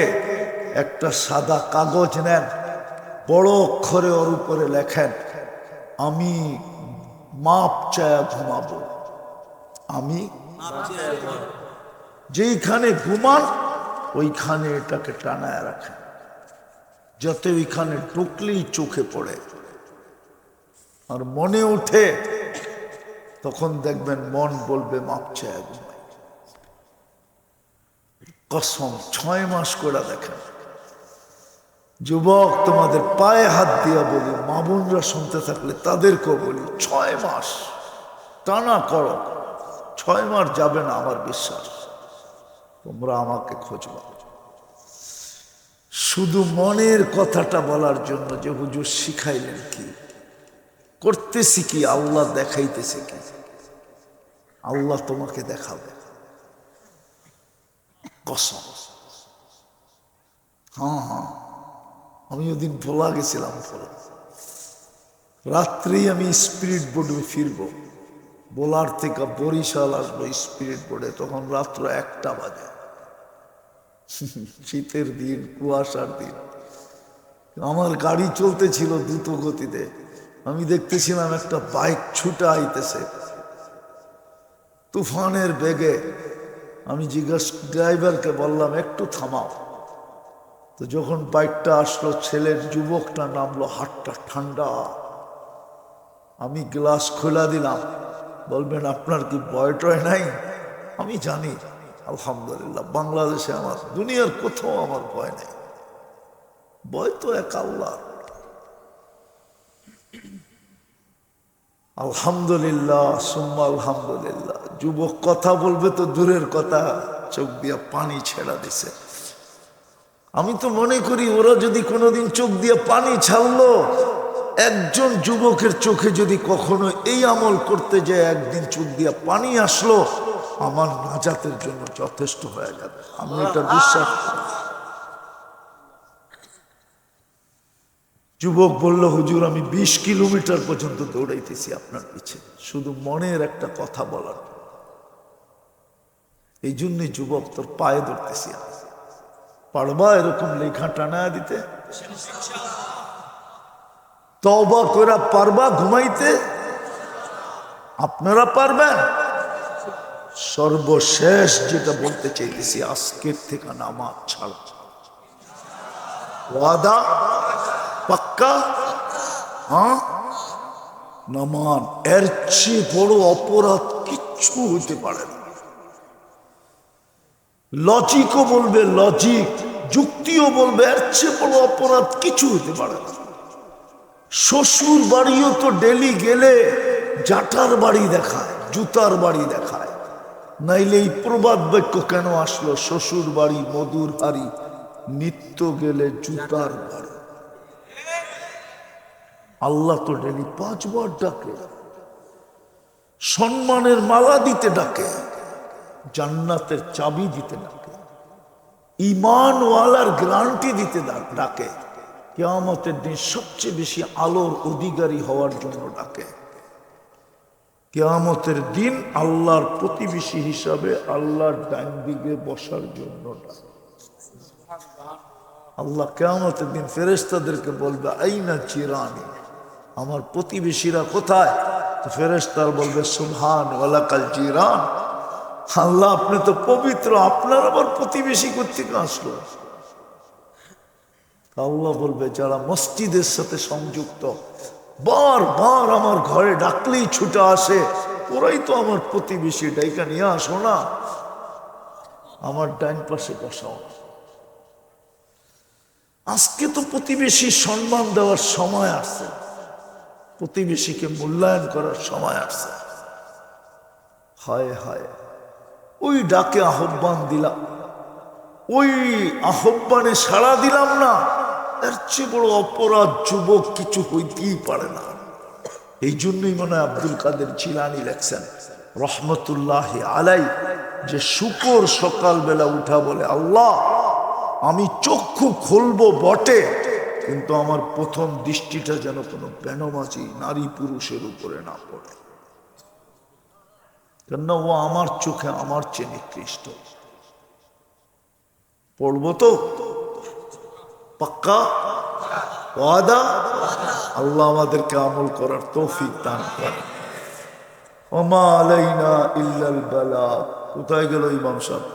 A: একটা সাদা কাগজ নেন, বড় অক্ষরে ওর উপরে লেখেন, আমি মাপ চায়া ঘুমাবো। আমি যেইখানে ঘুমান ওইখানে এটাকে টানায় রাখেন, যাতে ওইখানে ঢুকলেই চোখে পড়ে আর মনে উঠে। তখন দেখবেন মন বলবে মাপ চায় ঘুমাই। কসম, 6 মাস করে দেখেন। যুবক, তোমাদের পায়ে হাত দিয়া বলি, মা বোনরা শুনতে থাকলে তাদেরকেও বলি, 6 মাস টানা করো। 6 মাস যাবে না, আমার বিশ্বাস। তোমরা আমাকে খোঁজবা শুধু মনের কথাটা বলার জন্য, যে হুজুর শিখাইলেন কি, করতেছি কি, আল্লাহ দেখাইতেছে কি। আল্লাহ তোমাকে দেখাবে, কসম। হ্যাঁ হ্যাঁ, আমি ওদিন ভোলা গেছিলাম। রাত্রেই আমি স্পিরিট বোর্ডে ফিরবো, বোলার থেকে বরিশাল আসবো স্পিরিট বোর্ডে। তখন রাত্র 1টা বাজে, শীতের দিন, কুয়াশার দিন। আমার গাড়ি চলতেছিল দ্রুত গতিতে। আমি দেখতেছিলাম একটা বাইক ছুটে আইতেছে তুফানের বেগে। আমি ড্রাইভারকে বললাম একটু থামাও। তো যখন বাইকটা আসলো, ছেলের যুবকটা নামলো, হাতটা ঠান্ডা। আমি গ্লাস খোলা দিলাম। বলবেন আপনার কি ভয় টয় নাই? আমি জানি আলহামদুলিল্লাহ, বাংলাদেশে আমার, দুনিয়ার কোথাও আমার ভয় নেই। ভয় তো এক আল্লাহ। আলহামদুলিল্লাহ সুম্মা আলহামদুলিল্লাহ। যুবক কথা বলবে তো দূরের কথা, চোখ দিয়া পানি ছেড়া দিছে। আমি তো মনে করি ওরা যদি কোনোদিন চোখ দিয়ে পানি ছাড়লো, একজন যুবকের চোখে যদি কখনো এই আমল করতে যায়, একদিন চোখ দিয়ে পানি আসলো, আমার নাজাতের জন্য যথেষ্ট হয়ে যাবে। আমি এটা বিশ্বাস করি। যুবক বলল, হুজুর আমি 20 কিলোমিটার পর্যন্ত দৌড়াইতেছি আপনার পিছে, শুধু মনের একটা কথা বলার। এই জন্যই যুবক তোর পায়ে ধরতেছি। পারবা এরকম লেখা টানায় দিতে? তওবা করে পারবা ঘুমাইতে? আপনারা পারবেন? সর্বশেষ যেটা বলতে চাইতেছি, আজকের থেকে নামাজ ছাড়া। ওয়াদা? পাক্কা? হ্যাঁ, নামাজ এর চেয়ে বড় অপরাধ কিচ্ছু হইতে পারে না। লজিকও বলবে, লজিক যুক্তিও বলবে, এর চেয়ে বড় অপরাধ কিছু হইতে পারে না। শ্বশুর বাড়িও তো ডেলি গেলে জাটার বাড়ি দেখায়, জুতার বাড়ি দেখায়। নাইলে এই প্রবাদ বাক্য কেন আসলো, শ্বশুর বাড়ি মধুর হাড়ি, নিত্য গেলে জুতার বাড়ি। আল্লাহ তো ডেলি 5 বার ডাকে, সম্মানের মালা দিতে ডাকে, জান্নাতের চাবি দিতে ডাকে, ঈমানওয়ালার গ্যারান্টি দিতে ডাকে, কিয়ামতের দিন সবচেয়ে বেশি আলোর অধিকারী হওয়ার জন্য ডাকে, কিয়ামতের দিন আল্লাহর প্রতিবেশী হিসাবে আল্লাহর ডান দিকে বসার জন্য ডাকে। আল্লাহ কিয়ামতের দিন ফেরেশতাদেরকে বলবে, আইনা চিরানি, আমার প্রতিবেশীরা কোথায়? তো ফেরেশতারা বলবে, সুবহান ওয়ালাকাল জিরান, আল্লাহ আপনি তো পবিত্র, আপনার আবার প্রতিবেশী কোত্থেকে আসলো? আল্লাহ বলবে যারা মসজিদের সাথে সংযুক্ত, বারবার আমার ঘরে ডাকলেই ছুটে আসে, ওরাই তো আমার প্রতিবেশী, ডাইকা নিয়ে আসো না, আমার ডাইন পাশে বসাও। আজকে তো প্রতিবেশীর সম্মান দেওয়ার সময় আসছে, প্রতিবেশীকে মূল্যায়ন করার সময় আসছে। হায় হায়, ওই ডাকে আহ্বান দিলাম, ওই আহ্বানে সাড়া দিলাম না, এর চেয়ে বড় অপরাধ যুবক কিছু হইতেই পারে না। এই জন্যই মনে হয় আব্দুল কাদের জিলানী লেখছেন রহমতুল্লাহ আলাই, যে শুকর সকালবেলা উঠা বলে, আল্লাহ আমি চক্ষু খুলবো বটে, কিন্তু আমার প্রথম দৃষ্টিটা যেন কোনো বেনমাজি নারী পুরুষের উপরে না পড়ে, কেননা ও আমার চোখে আমার চেয়ে নিকৃষ্ট। পড়বো তো পাক্কা ওয়াদা? আল্লাহ আমাদেরকে আমল করার তৌফিক দান করেন। ওমা আলাইনা ইল্লাল বালাগ। কোথায় গেল ইমাম সাহেব?